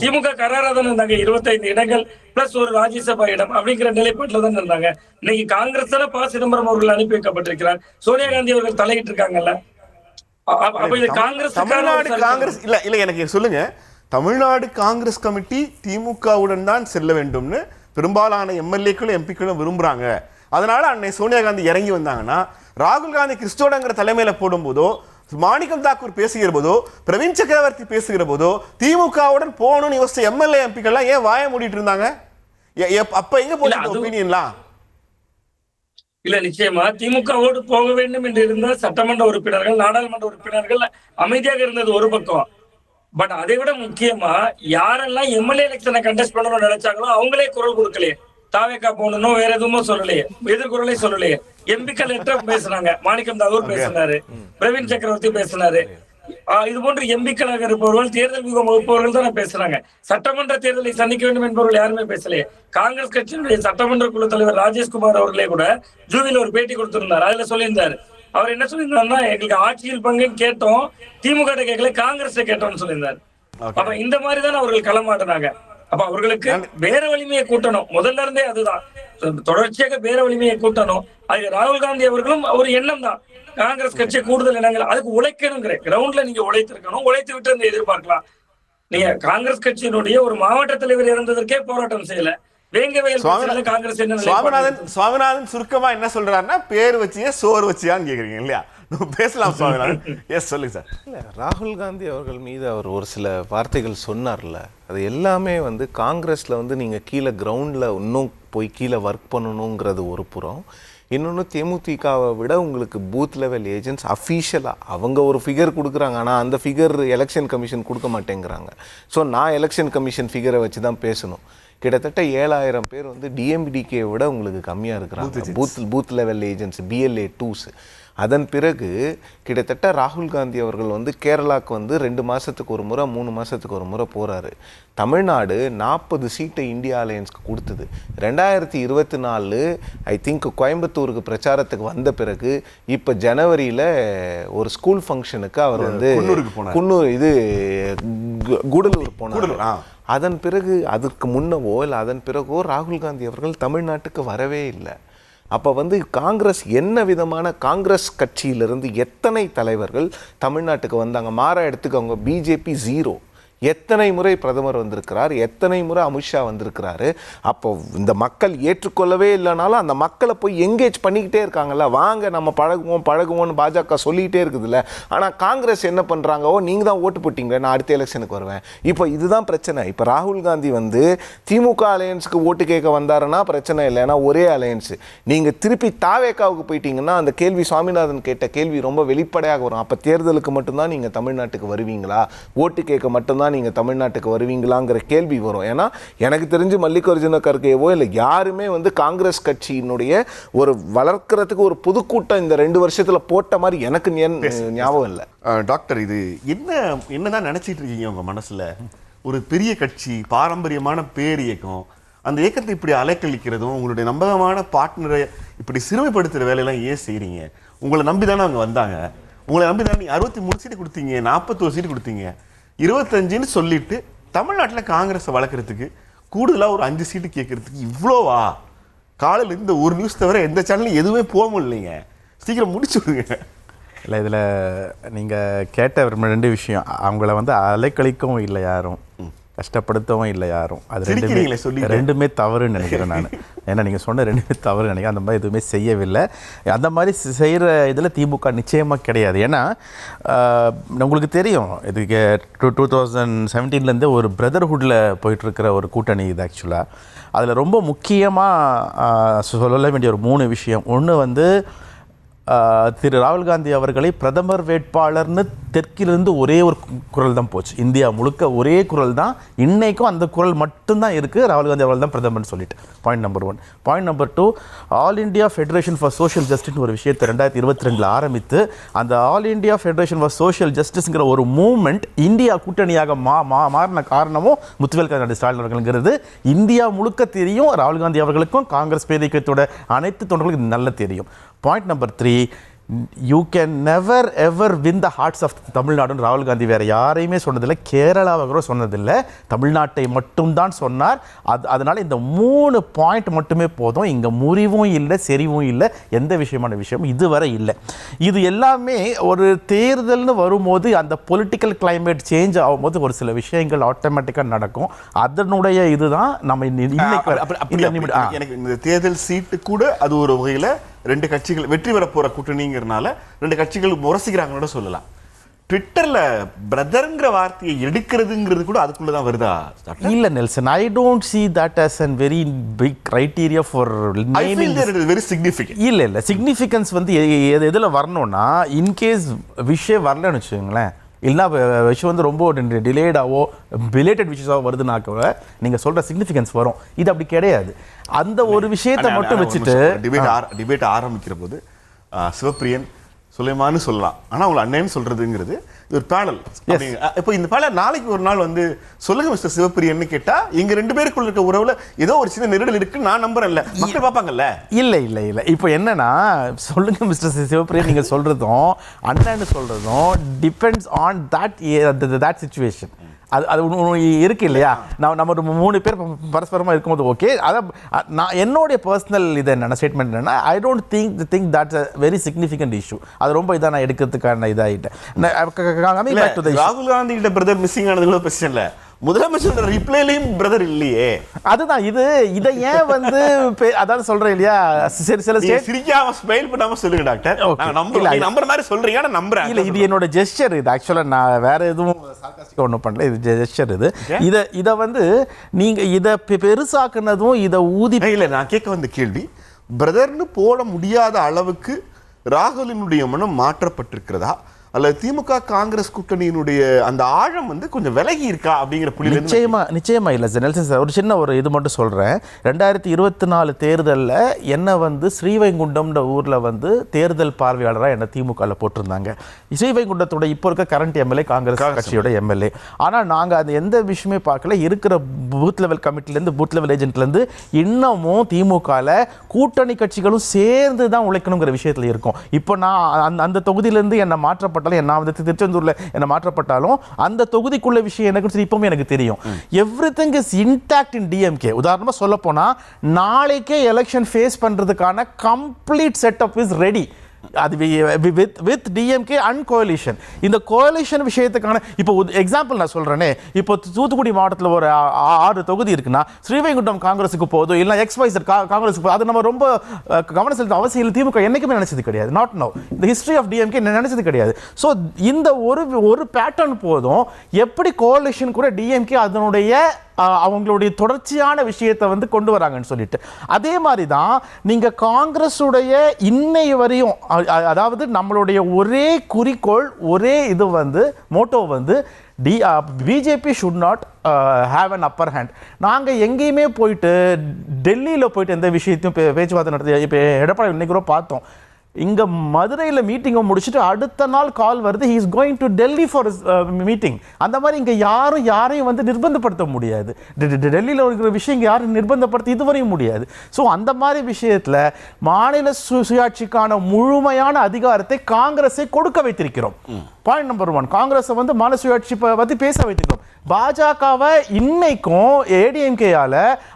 திமுக கராரா தானே இருந்தாங்க. 25 இடங்கள் பிளஸ் ஒரு ராஜ்யசபா இடம் அப்படிங்கிற நிலைப்பாட்டுல தான் இருந்தாங்க. இன்னைக்கு காங்கிரஸ் தானே ப. சிதம்பரம் அவர்கள் அனுப்பி வைக்கப்பட்டிருக்கிறார். சோனியா காந்தி அவர்கள் தலையிட்டு இருக்காங்கல்ல. தமிழ்நாடு காங்கிரஸ் இல்ல எனக்கு சொல்லுங்க, தமிழ்நாடு காங்கிரஸ் கமிட்டி திமுகவுடன் தான் செல்ல வேண்டும்னு பெரும்பாலான எம்எல்ஏக்களும் எம்பிக்களும் விரும்புறாங்க. அதனால அன்னை சோனியா காந்தி இறங்கி வந்தாங்கன்னா ராகுல் காந்தி கிறிஸ்டோடங்கிற தலைமையில போடும் போதோ, மாணிக்கம் தாக்கூர் பேசுகிற போதோ, பிரவீன் சக்கரவர்த்தி பேசுகிற போதோ திமுகவுடன் போகணும்னு யோசிச்ச எம்எல்ஏ எம்பிக்கள்லாம் ஏன் வாய மூடிட்டு இருந்தாங்க? அப்ப எங்க போச்சு ஒப்பீனியன்லாம்? இல்ல, நிச்சயமா திமுகவோடு போக வேண்டும் என்று இருந்தால் சட்டமன்ற உறுப்பினர்கள், நாடாளுமன்ற உறுப்பினர்கள் அமைதியாக இருந்தது ஒரு பக்கம். பட் அதை விட முக்கியமா யாரெல்லாம் எம்எல்ஏ எலெக்ஷனை கண்டெஸ்ட் பண்ணணும்னு நினைச்சாங்களோ அவங்களே குரல் கொடுக்கலையே. தாவேக்கா போகணும் வேற எதுவும் சொல்லலையே, எதிர்குரலே சொல்லலையே. எம்பிக்கள் பேசுறாங்க, மாணிக்கம் தாகூர் பேசினாரு, பிரவீன் சக்கரவர்த்தி பேசினாரு. இது போன்று எம்பிக்களாக இருப்பவர்கள், தேர்தல் வியூகம் வகுப்பவர்கள் தான் பேசுறாங்க. சட்டமன்ற தேர்தலை சந்திக்க வேண்டும் என்பவர்கள் யாருமே பேசலையே. காங்கிரஸ் கட்சியினுடைய சட்டமன்ற குழு தலைவர் ராஜேஷ்குமார் அவர்களே கூட ஜூவில ஒரு பேட்டி கொடுத்திருந்தார். அதுல சொல்லியிருந்தாரு, அவர் என்ன சொல்லியிருந்தாருன்னா, எங்களுக்கு ஆட்சியில் பங்குன்னு கேட்டோம், திமுக கேட்கல, காங்கிரஸ் கேட்டோம்னு சொல்லியிருந்தாரு. அப்ப இந்த மாதிரி தான் அவர்கள் களமாட்டினாங்க. அப்ப அவர்களுக்கு வேற வலிமையை கூட்டணும். முதல்ல இருந்தே அதுதான், தொடர்ச்சியாக வேற வலிமையை கூட்டணும். அது ராகுல் காந்தி அவர்களும் ஒரு எண்ணம் தான், காங்கிரஸ் கட்சி கூடுதல் இடங்கள் அதுக்கு உழைக்கணுங்கிற கிரவுண்ட்ல நீங்க உழைத்திருக்கணும். உழைத்து விட்டு அந்த எதிர்பார்க்கலாம். நீங்க காங்கிரஸ் கட்சியினுடைய ஒரு மாவட்ட தலைவர் இறந்ததற்கே போராட்டம் செய்யல. வேங்கவேல் பிரச்சனையில காங்கிரஸ் என்ன நிலைப்பாடு? சுவாமிநாதன் சுருக்கமா என்ன சொல்றாருன்னா, பேர் வச்சியே சோறு வச்சியான்னு கேக்குறீங்க இல்லையா? பேசலாம் சுவாமிநாதன். எஸ், சொல்லுங்க சார். இல்லை, ராகுல் காந்தி அவர்கள் மீது அவர் ஒரு சில வார்த்தைகள் சொன்னார்ல, அது எல்லாமே வந்து காங்கிரஸில் வந்து நீங்கள் கீழே கிரவுண்டில் இன்னும் போய் கீழே ஒர்க் பண்ணணுங்கிறது ஒரு புறம். இன்னொன்று, தேமுதிகவை விட உங்களுக்கு பூத் லெவல் ஏஜென்ட்ஸ் அஃபீஷியலாக அவங்க ஒரு ஃபிகர் கொடுக்குறாங்க, ஆனால் அந்த ஃபிகர் எலெக்ஷன் கமிஷன் கொடுக்க மாட்டேங்கிறாங்க. ஸோ நான் எலெக்ஷன் கமிஷன் ஃபிகரை வச்சு தான் பேசணும். கிட்டத்தட்ட 7000 பேர் வந்து டிஎம்டிகே விட உங்களுக்கு கம்மியாக இருக்கிறாங்க booth level agents, BLA 2s. அதன் பிறகு கிட்டத்தட்ட ராகுல் காந்தி அவர்கள் வந்து கேரளாவுக்கு வந்து 2 மாதத்துக்கு ஒரு முறை 3 மாதத்துக்கு ஒரு முறை போகிறாரு. தமிழ்நாடு 40 சீட்டை இந்தியா அலையன்ஸ்க்கு கொடுத்தது. 2024 ஐ திங்க் கோயம்புத்தூருக்கு பிரச்சாரத்துக்கு வந்த பிறகு இப்போ ஜனவரியில் ஒரு ஸ்கூல் ஃபங்க்ஷனுக்கு அவர் வந்து கூடலூர் போனார். அதன் பிறகு அதுக்கு முன்னவோ இல்லை அதன் பிறகோ ராகுல் காந்தி அவர்கள் தமிழ்நாட்டுக்கு வரவே இல்லை. அப்போ வந்து காங்கிரஸ் என்ன விதமான காங்கிரஸ் கட்சியிலிருந்து எத்தனை தலைவர்கள் தமிழ்நாட்டுக்கு வந்தாங்க? மாறா எடுத்துக்கவங்க, பிஜேபி 0. எத்தனை முறை பிரதமர் வந்திருக்கிறார், எத்தனை முறை அமித்ஷா வந்திருக்கிறாரு. அப்போ இந்த மக்கள் ஏற்றுக்கொள்ளவே இல்லைனாலும் அந்த மக்களை போய் எங்கேஜ் பண்ணிக்கிட்டே இருக்காங்கல்ல, வாங்க நம்ம பழகுவோம்னு பாஜக சொல்லிக்கிட்டே இருக்குதுல்ல. ஆனால் காங்கிரஸ் என்ன பண்ணுறாங்க, ஓ நீங்கள் தான் ஓட்டு போட்டிங்களே, நான் அடுத்த எலெக்ஷனுக்கு வருவேன். இப்போ இதுதான் பிரச்சனை. இப்போ ராகுல் காந்தி வந்து திமுக அலையன்ஸுக்கு ஓட்டு கேட்க வந்தாருன்னா பிரச்சனை இல்லை, ஏன்னா ஒரே அலையன்ஸு. நீங்கள் திருப்பி தாவேக்காவுக்கு போயிட்டீங்கன்னா அந்த கேள்வி சுவாமிநாதன் கேட்ட கேள்வி ரொம்ப வெளிப்படையாக வரும். அப்போ தேர்தலுக்கு மட்டும்தான் நீங்கள் தமிழ்நாட்டுக்கு வருவீங்களா, ஓட்டு கேட்க மட்டும்தான் நீங்கள் தமிழ்நாட்டுக்கு வருவீங்களாங்கிற கேள்வி வரும். ஏன்னா எனக்கு தெரிஞ்சு மல்லிகார்ஜுன கர்கேவோ இல்லை யாருமே வந்து காங்கிரஸ் கட்சியினுடைய ஒரு வளர்க்கறதுக்கு ஒரு பொதுக்கூட்டம் இந்த 2 வருஷத்தில் போட்ட மாதிரி எனக்கு ஞாபகம் இல்லை. டாக்டர், இது என்னதான் நினைச்சிட்டு இருக்கீங்க உங்க மனசுல? ஒரு பெரிய கட்சி, பாரம்பரியமான பேர் இயக்கம், அந்த இயக்கத்தை இப்படி அலைக்கழிக்கிறதும், உங்களுடைய நம்பகமான பார்ட்னரை இப்படி சிறுமைப்படுத்துகிற வேலையெல்லாம் ஏன் செய்கிறீங்க? உங்களை நம்பி தானே அவங்க வந்தாங்க. உங்களை நம்பி தானே 63 சீட்டு கொடுத்தீங்க, 41 சீட்டு கொடுத்தீங்க, 25ன்னு சொல்லிட்டு தமிழ்நாட்டில் காங்கிரஸை வளர்க்குறதுக்கு கூடுதலாக ஒரு 5 சீட்டு கேட்கறதுக்கு இவ்வளோவா? காலையில் இந்த ஒரு நியூஸ் தவிர எந்த சேனலும் எதுவுமே போக முடியலைங்க. சீக்கிரம் முடிச்சு விடுங்க. இல்லை, இதில் நீங்கள் கேட்ட 2 விஷயம், அவங்கள வந்து அலைக்கழிக்கவும் இல்லை யாரும், கஷ்டப்படுத்தவும் இல்லை யாரும். அது ரெண்டுமே தவறுன்னு நினைக்கிறேன் நான். ஏன்னா நீங்கள் சொன்ன 2மே தவறு நினைக்கிறேன். அந்த மாதிரி எதுவுமே செய்யவில்லை. அந்த மாதிரி செய்கிற இதில் திமுக நிச்சயமாக கிடையாது. ஏன்னா உங்களுக்கு தெரியும், இதுக்கு 2017 ஒரு பிரதர்ஹுட்டில் போயிட்டுருக்கிற ஒரு கூட்டணி இது. ஆக்சுவலாக அதில் ரொம்ப முக்கியமாக சொல்ல வேண்டிய ஒரு 3 விஷயம். ஒன்று வந்து திரு ராகுல் காந்தி அவர்களை பிரதமர் வேட்பாளர்னு தெற்கிலிருந்து ஒரே ஒரு குரல் தான் போச்சு. இந்தியா முழுக்க ஒரே குரல் தான், இன்னைக்கும் அந்த குரல் மட்டும்தான் இருக்குது, ராகுல் காந்தி அவர்கள் தான் பிரதமர்னு சொல்லிட்டு. Point number 1. Point number 2, all India federation for social ஜஸ்டிஸ்னு ஒரு விஷயத்தை 2022 ஆரம்பித்து அந்த all India federation for social ஜஸ்டிஸ்ங்கிற ஒரு மூவ்மெண்ட் இந்தியா கூட்டணியாக மாறின காரணமும் முத்துவேல் கருணாநிதி ஸ்டாலின் அவர்கள்ங்கிறது இந்தியா முழுக்க தெரியும். ராகுல் காந்தி அவர்களுக்கும் காங்கிரஸ் பேரியக்கத்தோட அனைத்து தொண்டர்களுக்கும் நல்ல தெரியும். Point number 3, you can never ever win the hearts of தமிழ்நாடுன்னு ராகுல் காந்தி வேறு யாரையுமே சொன்னதில்லை, கேரளாவை கூட சொன்னதில்லை, தமிழ்நாட்டை மட்டும்தான் சொன்னார். அதனால் இந்த 3 பாயிண்ட் மட்டுமே போதும். இங்கே முறிவும் இல்லை, செறிவும் இல்லை, எந்த விஷயமான விஷயமும் இதுவரை இல்லை. இது எல்லாமே ஒரு தேர்தல்னு வரும்போது அந்த பொலிட்டிக்கல் கிளைமேட் சேஞ்ச் ஆகும்போது ஒரு சில விஷயங்கள் ஆட்டோமேட்டிக்காக நடக்கும். அதனுடைய இதுதான் நம்ம எனக்கு இந்த தேர்தல் சீட்டு கூட அது ஒரு வகையில் 2 கட்சிகள் வெற்றி பெற போற கூட்டணிங்கிறனால 2 கட்சிகள் முரசிக்கிறாங்கன்னு சொல்லலாம். ட்விட்டர்ல பிரதர்ங்கிற வார்த்தையை எடுக்கிறதுங்கிறது கூட அதுக்குள்ளதான் வருதா? இல்ல Nelson, I don't see that as a very big criteria for naming. I feel that it is very significant. இல்ல சிக்னிஃபிகன்ஸ் வந்து எதுல வரணும்னா, இன்கேஸ் விஷயம் வரலன்னு வச்சுக்கோங்களேன், இல்லைனா விஷயம் வந்து ரொம்ப டிலேடாவோ பிலேட்டட் விஷயஸாக வருதுனாக்க நீங்கள் சொல்கிற சிக்னிஃபிகன்ஸ் வரும். இது அப்படி கிடையாது. அந்த ஒரு விஷயத்தை மட்டும் வச்சுட்டு டிபேட் ஆரம்பிக்கிற போது சிவப்பிரியன் சுலைமான்னு சொல்லலாம், ஆனால் அவங்களை அண்ணன்னு சொல்றதுங்கிறது ஒரு பேனல். இப்போ இந்த பேனல் நாளைக்கு ஒரு நாள் வந்து சொல்லுங்க மிஸ்டர் சிவப்பிரியன்னு கேட்டா எங்க 2 பேருக்குள்ள இருக்க உறவுல ஏதோ ஒரு சின்ன நெருடல் இருக்கு நான் நம்புறேன்ல, மக்கள் பார்ப்பாங்கல்ல. இல்லை இப்போ என்னன்னா, சொல்லுங்க மிஸ்டர் சிவப்பிரியன் நீங்க சொல்றதும் அண்ணன்னு சொல்றதும் டிபெண்ட்ஸ் ஆன் தட் சிச்சுவேஷன். அது இருக்கு இல்லையா? நம்ம ஒரு 3 பேர் பரஸ்பரமாக இருக்கும்போது ஓகே. அதை நான் என்னுடைய பர்சனல் இது என்னென்ன ஸ்டேட்மெண்ட் என்னன்னா, I don't think that's a very significant issue. அது ரொம்ப இதாக நான் எடுக்கிறதுக்கான இதாகிட்டேன். ராகுல் காந்தி கிட்ட பிரதர் மிஸ்ஸிங் ஆனது கூட பிரச்சனை இல்லை, முதலமைச்சரோட ரிப்ளைலையும் பிரதர் இல்லையே. அதுதான் இதை ஏன் வந்து அதாவது சொல்றேன் இல்லையா, சில சிரிக்காம ஸ்மைல் பண்ணாம சொல்லுங்க டாக்டர். நம்பர் மாதிரி சொல்றீங்க, நான் நம்புறேன். இல்ல, இது என்னோட ஜெஸ்டர். இது ஆக்சுவலா நான் வேற எதுவும் சார்காஸ்டிக்கா ஒன்றும் பண்ணல. இது ஜெஸ்டர். இதை வந்து நீங்க இதை பெருசாக்குனதும் இதை ஊதி இல்லை. நான் கேட்க வந்த கேள்வி, பிரதர்னு போட முடியாத அளவுக்கு ராகுலினுடைய மனம் மாற்றப்பட்டிருக்கிறதா, அல்லது திமுக காங்கிரஸ் கூட்டணியினுடைய அந்த ஆழம் வந்து கொஞ்சம் விலகி இருக்கா அப்படிங்கிற புள்ளி? நிச்சயமா இல்லை நெல்சன் சார். ஒரு சின்ன இது மட்டும் சொல்கிறேன். 2024 தேர்தலில் என்ன வந்து ஸ்ரீவைகுண்டம்ன்ற ஊரில் வந்து தேர்தல் பார்வையாளராக என்ன திமுகவில் போட்டிருந்தாங்க. ஸ்ரீவைகுண்டத்தோட இப்போ இருக்க கரண்ட் எம்எல்ஏ காங்கிரஸ் கட்சியோட எம்எல்ஏ. ஆனால் நாங்கள் அந்த எந்த விஷயமே பார்க்கல. இருக்கிற பூத் லெவல் கமிட்டிலேருந்து பூத் லெவல் ஏஜென்ட்லேருந்து இன்னமும் திமுகவில் கூட்டணி கட்சிகளும் சேர்ந்து தான் உழைக்கணுங்கிற விஷயத்தில் இருக்கும். இப்போ நான் அந்த தொகுதியிலேருந்து என்னை மாற்றப்பட்ட நான் வந்து திருச்செந்தூர்ல என்ன மாற்றப்பட்டாலும் அந்த தொகுதிக்குள்ள விஷயம் எனக்கு இப்பவும் எனக்கு தெரியும். Everything is intact in DMK. உதாரணமா சொல்ல போனா, நாளைக்கே எலெக்ஷன் ஃபேஸ் பண்றதுக்கான கம்ப்ளீட் செட்டப் இஸ் ரெடி. அது வித் டிஎம்கே அண்ட் கோலிஷன். இந்த கோலிஷன் விஷயத்துக்கான இப்போ எக்ஸாம்பிள் நான் சொல்றேனே, இப்போ தூத்துக்குடி மாவட்டத்தில் ஒரு 6 தொகுதி இருக்குன்னா ஸ்ரீவைகுண்டம் காங்கிரஸுக்கு போதும், இல்லை XYZ காங்கிரஸுக்கு, அது நம்ம ரொம்ப கவனம் செலுத்த அவசியம். திமுக என்னைக்குமே நினைச்சது கிடையாது. நாட் நோ இந்த ஹிஸ்டரி ஆஃப் டிஎம்கே நினைச்சது கிடையாது. ஸோ இந்த ஒரு பேட்டர்ன் போதும். எப்படி கோலிஷன் கூட டிஎம்கே அதனுடைய அவங்களுடைய தொடர்ச்சியான விஷயத்தை வந்து கொண்டு வராங்கன்னு சொல்லிட்டு, அதே மாதிரி தான் நீங்கள் காங்கிரஸுடைய இன்னை வரையும், அதாவது நம்மளுடைய ஒரே குறிக்கோள், ஒரே இது வந்து மோட்டோ வந்து BJP should not have an upper hand. நாங்கள் எங்கேயுமே போயிட்டு டெல்லியில் போயிட்டு எந்த விஷயத்தையும் பேச்சுவார்த்தை நடத்தி, இப்போ எடப்பாடி இன்னைக்கு கூட பார்த்தோம், இங்கே மதுரையில் மீட்டிங்கை முடிச்சுட்டு அடுத்த நாள் கால் வருது, he is going to Delhi for meeting. அந்த மாதிரி இங்கே யாரையும் வந்து நிர்பந்தப்படுத்த முடியாது. டெல்லியில் இருக்கிற விஷயம் இங்கே யாரும் நிர்பந்தப்படுத்த இதுவரையும் முடியாது. ஸோ அந்த மாதிரி விஷயத்தில் மாநில சுயாட்சிக்கான முழுமையான அதிகாரத்தை காங்கிரஸை கொடுக்க வைத்திருக்கிறோம். பாயிண்ட் நம்பர் 1, காங்கிரஸை வந்து மாநில சுயாட்சி பற்றி பேச வைத்திருக்கிறோம். பாஜகவை இன்னைக்கும் ஏடிஎம்கேயால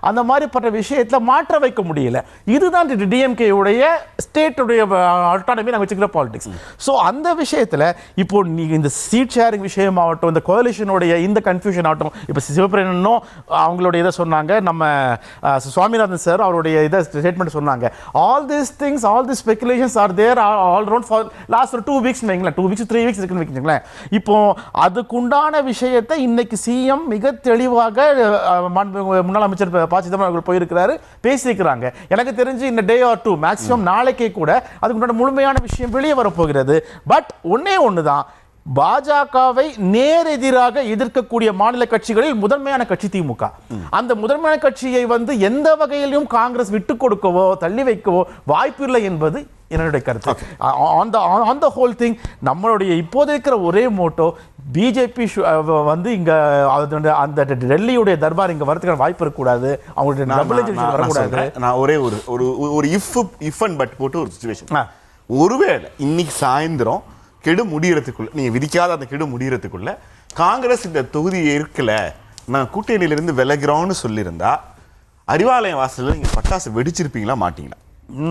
அந்த மாதிரிப்பட்ட விஷயத்தில் மாற்ற வைக்க முடியல. இதுதான் டிஎம்கேயுடைய ஸ்டேட்டுடைய ஆட்டோனமி நாங்கள் வச்சுக்கிற பாலிடிக்ஸ். ஸோ அந்த விஷயத்தில் இப்போ நீங்கள் இந்த சீட் ஷேரிங் விஷயமாகட்டும், இந்த கோலிஷனுடைய இந்த கன்ஃபியூஷன் ஆகட்டும், இப்போ சிவபிரேனும் அவங்களுடைய இதை சொன்னாங்க, நம்ம சுவாமிநாதன் சார் அவருடைய இதை ஸ்டேட்மெண்ட் சொன்னாங்க. All these things, all the speculations are there all around for last 2 weeks வைங்களேன், 2 வீக்ஸ் 3 வீக்ஸ் இருக்குன்னு வைங்களேன். இப்போ அதுக்குண்டான விஷயத்தை இன்னைக்கு சிஎம் மிக தெளிவாக முன்னாள் அமைச்சர் ப. சிதம்பரம் அவர்கள் போயிருக்கிறாரு, பேசியிருக்கிறாங்க. எனக்கு தெரிஞ்சு இந்த டே ஆர் 2 மேக்ஸிமம் நாளைக்கே கூட அதுக்கு முழுமையான விஷயம் வெளியே வரப்போகிறது. பட் ஒன்று தான், பாஜகவை நேரெதிராக எதிர்க்கக்கூடிய மாநில கட்சிகளில் முதன்மையான கட்சி திமுக. அந்த முதன்மையான கட்சியை வந்து எந்த வகையிலும் காங்கிரஸ் விட்டு கொடுக்கவோ தள்ளி வைக்கவோ வாய்ப்பு இல்லை என்பது என்னுடைய கருத்து. ஆன் த ஹோல் திங், நம்மளுடைய இப்போது இருக்கிற ஒரே மோட்டோ, பிஜேபி வந்து இங்க அந்த டெல்லியுடைய தர்பார் இங்க வரதுக்கான வாய்ப்பு இருக்கக்கூடாது, அவங்களுடைய வரக்கூடாது. நான் ஒரே ஒரு இஃப் அண்ட் பட் போட்டு ஒரு சிச்சுவேஷன், ஒருவேளை இன்னைக்கு சாயந்தரம் கெடு முடியறதுக்குள்ள, நீங்க விதிக்காத அந்த கெடு முடியறதுக்குள்ள காங்கிரஸ் இந்த தொகுதியை இருக்கல, நான் கூட்டணியிலிருந்து விலகிறோன்னு சொல்லியிருந்தா அறிவாலயம் வாசலில் நீங்க பட்டாசு வெடிச்சிருப்பீங்களா மாட்டீங்களா?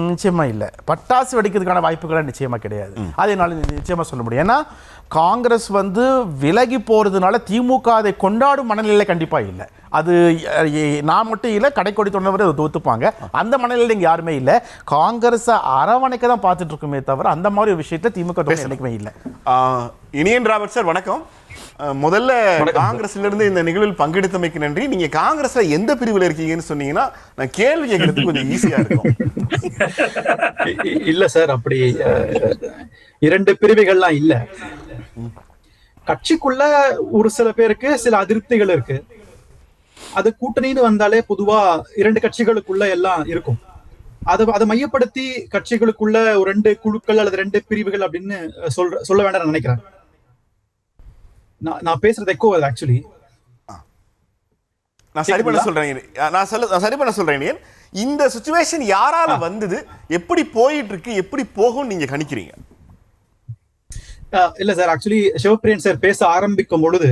நிச்சயமா இல்லை. பட்டாசு வெடிக்கிறதுக்கான வாய்ப்புகள் நிச்சயமா கிடையாது. அதை என்னால் நிச்சயமா சொல்ல முடியும். ஏன்னா காங்கிரஸ் வந்து விலகி போறதுனால திமுக அதை கொண்டாடும் மனநிலை கண்டிப்பா இல்லை. அது நான் மட்டும் இல்லை, கடைக்கோடி தொண்டவரை தோத்துப்பாங்க. அந்த மனநிலையில் இங்கே யாருமே இல்லை. காங்கிரஸை அரவணைக்க தான் பார்த்துட்டு இருக்குமே தவிர அந்த மாதிரி ஒரு விஷயத்தை திமுக என்னைக்குமே இல்லை. இனியன் ராபர்ட் சார் வணக்கம். முதல்ல காங்கிரஸ்ல இருந்து இந்த நிகழ்வில் பங்கெடுத்தமைக்கு நன்றி. நீங்க காங்கிரஸ்ல எந்த பிரிவில் இருக்கீங்கன்னு சொன்னீங்கன்னா நான் கேள்வி கேட்கறதுக்கு கொஞ்சம் ஈஸியா இருக்கும். இல்ல சார், அப்படி 2 பிரிவுகள்லாம் இல்ல. கட்சிக்குள்ள ஒரு சில பேருக்கு சில அதிருப்திகள் இருக்கு. அது கூட்டணின்னு வந்தாலே பொதுவா 2 கட்சிகளுக்குள்ள எல்லாம் இருக்கும். அதை மையப்படுத்தி கட்சிகளுக்குள்ள ஒரு 2 குழுக்கள் அல்லது 2 பிரிவுகள் அப்படின்னு சொல்ல வேண்டாம் நினைக்கிறேன். நான் பேசுறது எக்கோ வருது ஆக்சுவலி. நான் சரி பண்ண சொல்றேன். இந்த சிச்சுவேஷன் யாரால வந்தது, எப்படி போயிட்டு இருக்கு, எப்படி போகும் நீங்க கணிக்கிறீங்க? இல்ல சார், ஆக்சுவலி சிவபிரியன் சார் பேச ஆரம்பிக்கும் பொழுது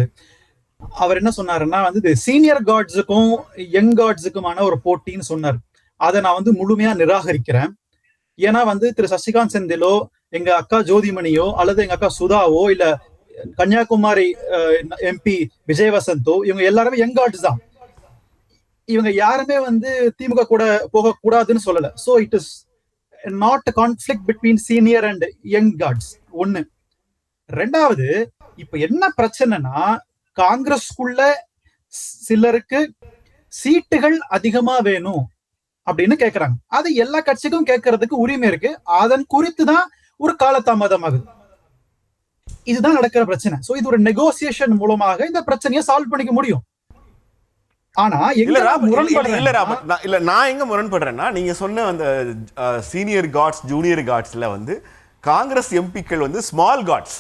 அவர் என்ன சொன்னாருன்னா வந்து சீனியர் காட்ஸுக்கும் யங் காட்ஸுக்குமான ஒரு போட்டின்னு சொன்னார். அதை நான் வந்து முழுமையா நிராகரிக்கிறேன். ஏன்னா வந்து திரு சசிகாந்த் செந்திலோ, எங்க அக்கா ஜோதிமணியோ, அல்லது எங்க அக்கா சுதாவோ, இல்ல கன்னியாகுமரி MP விஜய் வசந்தோ, இவங்க எல்லாருமே யங் காட்ஸ் தான். இவங்க யாருமே வந்து திமுக கூட போக கூடாதுன்னு சொல்லல. So it is not conflict between senior and young guards. ஒண்ணு. ரெண்டாவது, இப்ப என்ன பிரச்சனைனா, காங்கிரஸ்குள்ள சிலருக்கு சீட்டுகள் அதிகமா வேணும் அப்படின்னு கேக்குறாங்க. அது எல்லா கட்சிக்கும் கேட்கறதுக்கு உரிமை இருக்கு. அதன் குறித்து தான் ஒரு காலதாமதம் ஆகுது. இதுதான் நடக்கிற பிரச்சனை. சோ இது ஒரு நெகோசியேஷன் மூலமாக இந்த பிரச்சனையை சால்வ் பண்ணிக்க முடியும். ஆனா நான் எங்க முரண்படுறேன்னா, நீங்க சொன்ன அந்த சீனியர் காட்ஸ் ஜூனியர் காட்ஸ்ல வந்து காங்கிரஸ் எம்பிக்கள் வந்து ஸ்மால் காட்ஸ்,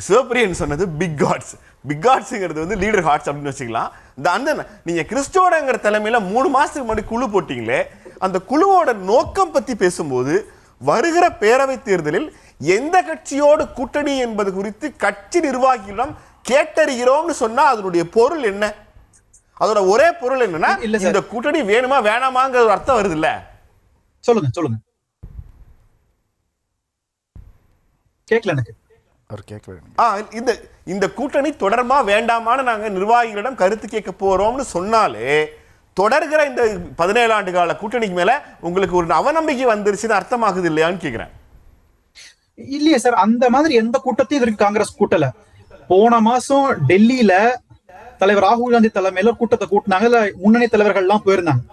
சிவபிரியன் சொன்னது பிக் காட்ஸ். பிக் காட்ஸ்ங்கிறது வந்து லீடர் ஹார்ட்ஸ் அப்படின்னு வச்சுக்கலாம். அந்த நீங்க கிறிஸ்டோடங்கிற தலைமையில 3 மாசத்துக்கு முன்னாடி குழு போட்டீங்களே, அந்த குழுவோட நோக்கம் பத்தி பேசும்போது வருகிற பேரவை தேர்தலில் எந்த கட்சியோடு கூட்டணி என்பது குறித்து கட்சி நிர்வாகிகளிடம் கேட்டறிகிறோம்னு சொன்னா அதனுடைய பொருள் என்ன? அதோட ஒரே பொருள் என்னன்னா, இந்த கூட்டணி வேணுமா வேணாமாங்கிற ஒரு அர்த்தம் வருது இல்ல? சொல்லுங்க. கேட்கல எனக்கு. இந்த கூட்டணி தொடர்மா வேண்டாமான்னு நாங்க நிர்வாகிகளிடம் கருத்து கேட்க போறோம்னு சொன்னாலே, தொடர்கிற இந்த 17 ஆண்டு கால கூட்டணிக்கு மேல உங்களுக்கு ஒரு அவநம்பிக்கை வந்துருச்சுன்னு அர்த்தமாகுது இல்லையான்னு கேக்குறேன். இல்லையே சார், அந்த மாதிரி எந்த கூட்டத்தையும் இதற்கு காங்கிரஸ் கூட்டல. போன மாசம் டெல்லியில தலைவர் ராகுல் காந்தி தலைமையில கூட்டத்தை கூட்டினாங்க. முன்னணி தலைவர்கள் எல்லாம் போயிருந்தாங்க.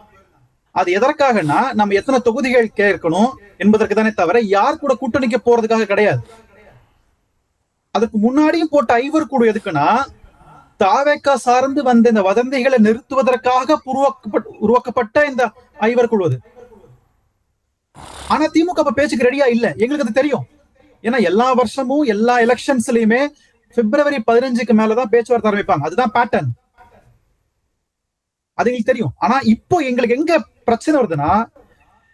அது எதற்காகனா, நம்ம எத்தனை தொகுதிகள் கேட்கணும் என்பதற்கு தானே தவிர யார் கூட கூட்டணிக்கு போறதுக்காக கிடையாது. அதுக்கு முன்னாடியும் போட்ட ஐவர் குழு எதுக்குன்னா, தாவேக்கா சார்ந்து வந்த இந்த வதந்திகளை நிறுத்துவதற்காக உருவாக்கப்பட்ட இந்த ஐவர் குழு அது. ஆனா திமுக பேச்சுக்கு ரெடியா இல்ல, எங்களுக்கு அது தெரியும். ஏன்னா எல்லா வருஷமும் எல்லா எலெக்ஷன்ஸ்லயுமே பிப்ரவரி 15க்கு மேலதான் பேச்சுவார்த்தை ஆரம்பிப்பாங்க. அதுதான் பேட்டர்ன், அது எங்களுக்கு தெரியும். ஆனா இப்போ எங்களுக்கு எங்க பிரச்சனை வருதுன்னா,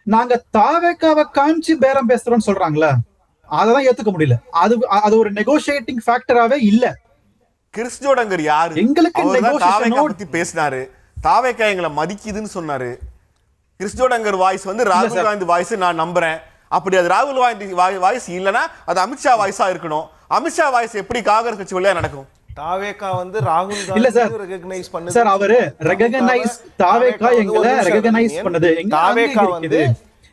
நாங்க தாவேக்காவை காமிச்சு பேரம் பேசுறோம்னு சொல்றாங்களே, அததான் ஏத்துக்க முடியல. அது ஒரு நெகோசியேட்டிங் ஃபேக்டராவே இல்ல. கிறிஸ்டோடங்கர் யாரு? எங்களுக்கு தாவேக்கா பத்தி பேசினாரு, தாவேக்கா எங்களை மதிக்குதுன்னு சொன்னாரு. கிறிஸ்டோடங்கர் வாய்ஸ் வந்து ராகுல் காந்தி வாய்ஸ் நான் நம்புறேன். அப்படி அது ராகுல் காந்தி வாய்ஸ் இல்லனா அது அமித்ஷா வாய்ஸா இருக்கணும். அமித்ஷா வாய்ஸ் எப்படி காங்கிரஸ் கட்சி வழியா நடக்கும்? தாவேக்கா வந்து ராகுல் இல்ல சார், காந்தி ரெகக்னைஸ் பண்ணுது சார். அவரு ரெகக்னைஸ் தாவேக்கா எங்களை ரெகக்னைஸ் பண்ணது, தாவேக்கா வந்து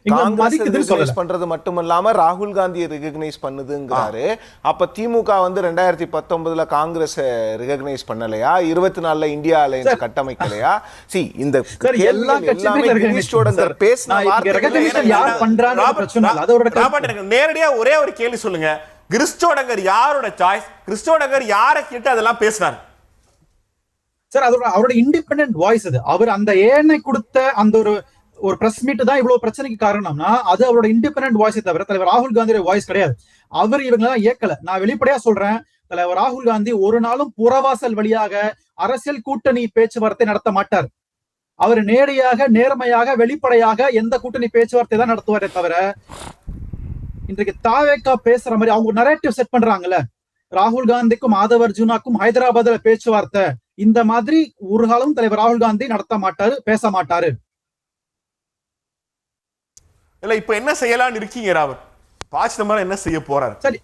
காங்கிரஸ் பண்றது மட்டுமல்லாம ராகுல் காந்தியை ரெகக்னைஸ் பண்ணுதுங்கிறாரு. அப்ப திமுக வந்து 2019 காங்கிரஸ் ரெகக்னைஸ் பண்ணலையா? 24 இந்தியா அலையன்ஸ் கட்டமைக்கலையா? சி இந்த எல்லா கட்சியும் பேசினா யார் பண்றாங்க பிரச்சனை இல்ல. அதோட நேரடியா ஒரே ஒரு கேள்வி சொல்லுங்க. கிறிஸ்டோடங்கர் யாரோட சாய்ஸ்? கிறிஸ்டோடங்கர் யாரை கேட்டு அதெல்லாம் பேசினார்? சார் அவரோட இண்டிபெண்டன்ட் வாய்ஸ் அது. அவர் அந்த ஏனை கொடுத்த அந்த ஒரு பிரஸ் மீட் தான் இவ்வளவு பிரச்சனைக்கு காரணம்னா, அது அவரோட இண்டிபெண்டன்ட் வாய்ஸை தவிர தலைவர் ராகுல் காந்தியோட வாய்ஸ் கிடையாது. அவர் இவங்களெல்லாம் ஏக்கல. நான் வெளிப்படையா சொல்றேன், தலைவர் ராகுல் காந்தி ஒரு நாளும் புறவாசல் வழியாக அரசியல் கூட்டணி பேச்சுவார்த்தை நடத்த மாட்டார். அவர் நேரடியாக நேர்மையாக வெளிப்படையாக எந்த கூட்டணி பேச்சுவார்த்தை தான் நடத்துவாரே தவிர, இன்றைக்கு தாவேக்கா பேசுற மாதிரி அவங்க நரேட்டிவ் செட் பண்றாங்கல்ல, ராகுல் காந்திக்கும் மாதவ் அர்ஜுனாக்கும் ஹைதராபாத்ல பேச்சுவார்த்தை, இந்த மாதிரி ஒரு காலம் தலைவர் ராகுல் காந்தி நடத்த மாட்டாரு, பேச மாட்டாரு. இல்ல இப்ப என்ன செய்யலாம்னு இருக்கீங்க ராவர்? பாசிதமா என்ன செய்ய போறாரு? சரி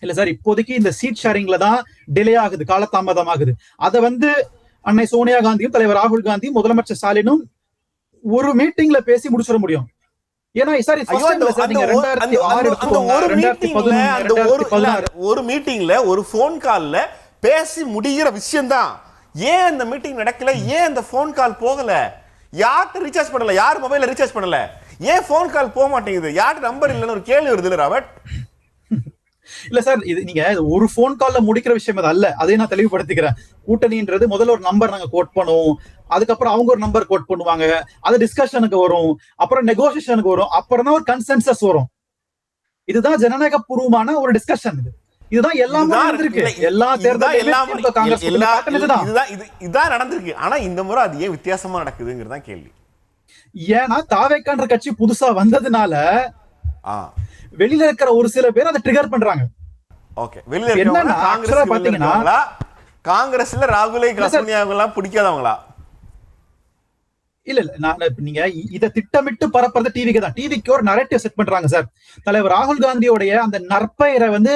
இல்ல சார், இப்போதைக்கு இந்த சீட் ஷேரிங்ல தான் டிலே ஆகுது, காலதாமதம் ஆகுது. அத வந்து அன்னை சோனியா காந்தியும் தலைவர் ராகுல் காந்தி முதலமைச்சர் ஸ்டாலினும் ஒரு மீட்டிங்ல பேசி முடிச்சிட முடியும். ஏன்னா சார் ஒரு மீட்டிங்ல ஒரு போன் கால்ல பேசி முடிகிற விஷயம் தான். ஏன் அந்த மீட்டிங் நடக்கல? ஏன் அந்த போன் கால் போகல? யார்கிட்ட ரீசார்ஜ் பண்ணல? யார் மொபைல்ல ரீசார்ஜ் பண்ணல? ஏன் போன் கால் போக மாட்டேங்குது? யார்கிட்ட நம்பர் இல்லைன்னு ஒரு கேள்வி வருது இல்ல ராபர்ட்? இல்ல சார், இது நீங்க ஒரு போன் கால்ல முடிக்கிற விஷயம் அது அல்ல. அதை நான் தெளிவுபடுத்திக்கிறேன். கூட்டணின்றது முதல்ல ஒரு நம்பர் நாங்க கோட் பண்ணுவோம், அதுக்கப்புறம் அவங்க ஒரு நம்பர் கோட் பண்ணுவாங்க, அது டிஸ்கஷனுக்கு வரும், அப்புறம் நெகோசியேஷனுக்கு வரும், அப்புறம் தான் ஒரு கன்சென்சஸ் வரும். இதுதான் ஜனநாயக பூர்வமான ஒரு டிஸ்கஷன். இதுதான் எல்லாமே நடந்திருக்கு. எல்லா தேர்தலும் இதுதான் நடந்திருக்கு. ஆனா இந்த முறை அது ஏன் வித்தியாசமா நடக்குதுங்கிறதா கேள்வி. ஏன்னா தாவேக்கான்ற கட்சி புதுசா வந்ததுனால வெளியில இருக்கிற ஒரு சில பேர் அதை ட்ரிகர் பண்றாங்க. ஓகே, வெளியில இருக்கவங்க காங்கிரஸ் பாத்தீங்கன்னா காங்கிரஸ்ல ராகுலை சோனியாவெல்லாம் பிடிக்காதவங்களா? இல்ல நான் நீங்க இதை திட்டமிட்டு பரப்புறது டிவிக்கு தான். டிவிக்கு ஒரு நரேட்டிவ் செட் பண்றாங்க சார். தலைவர் ராகுல் காந்தியோடைய அந்த நற்பெயரை வந்து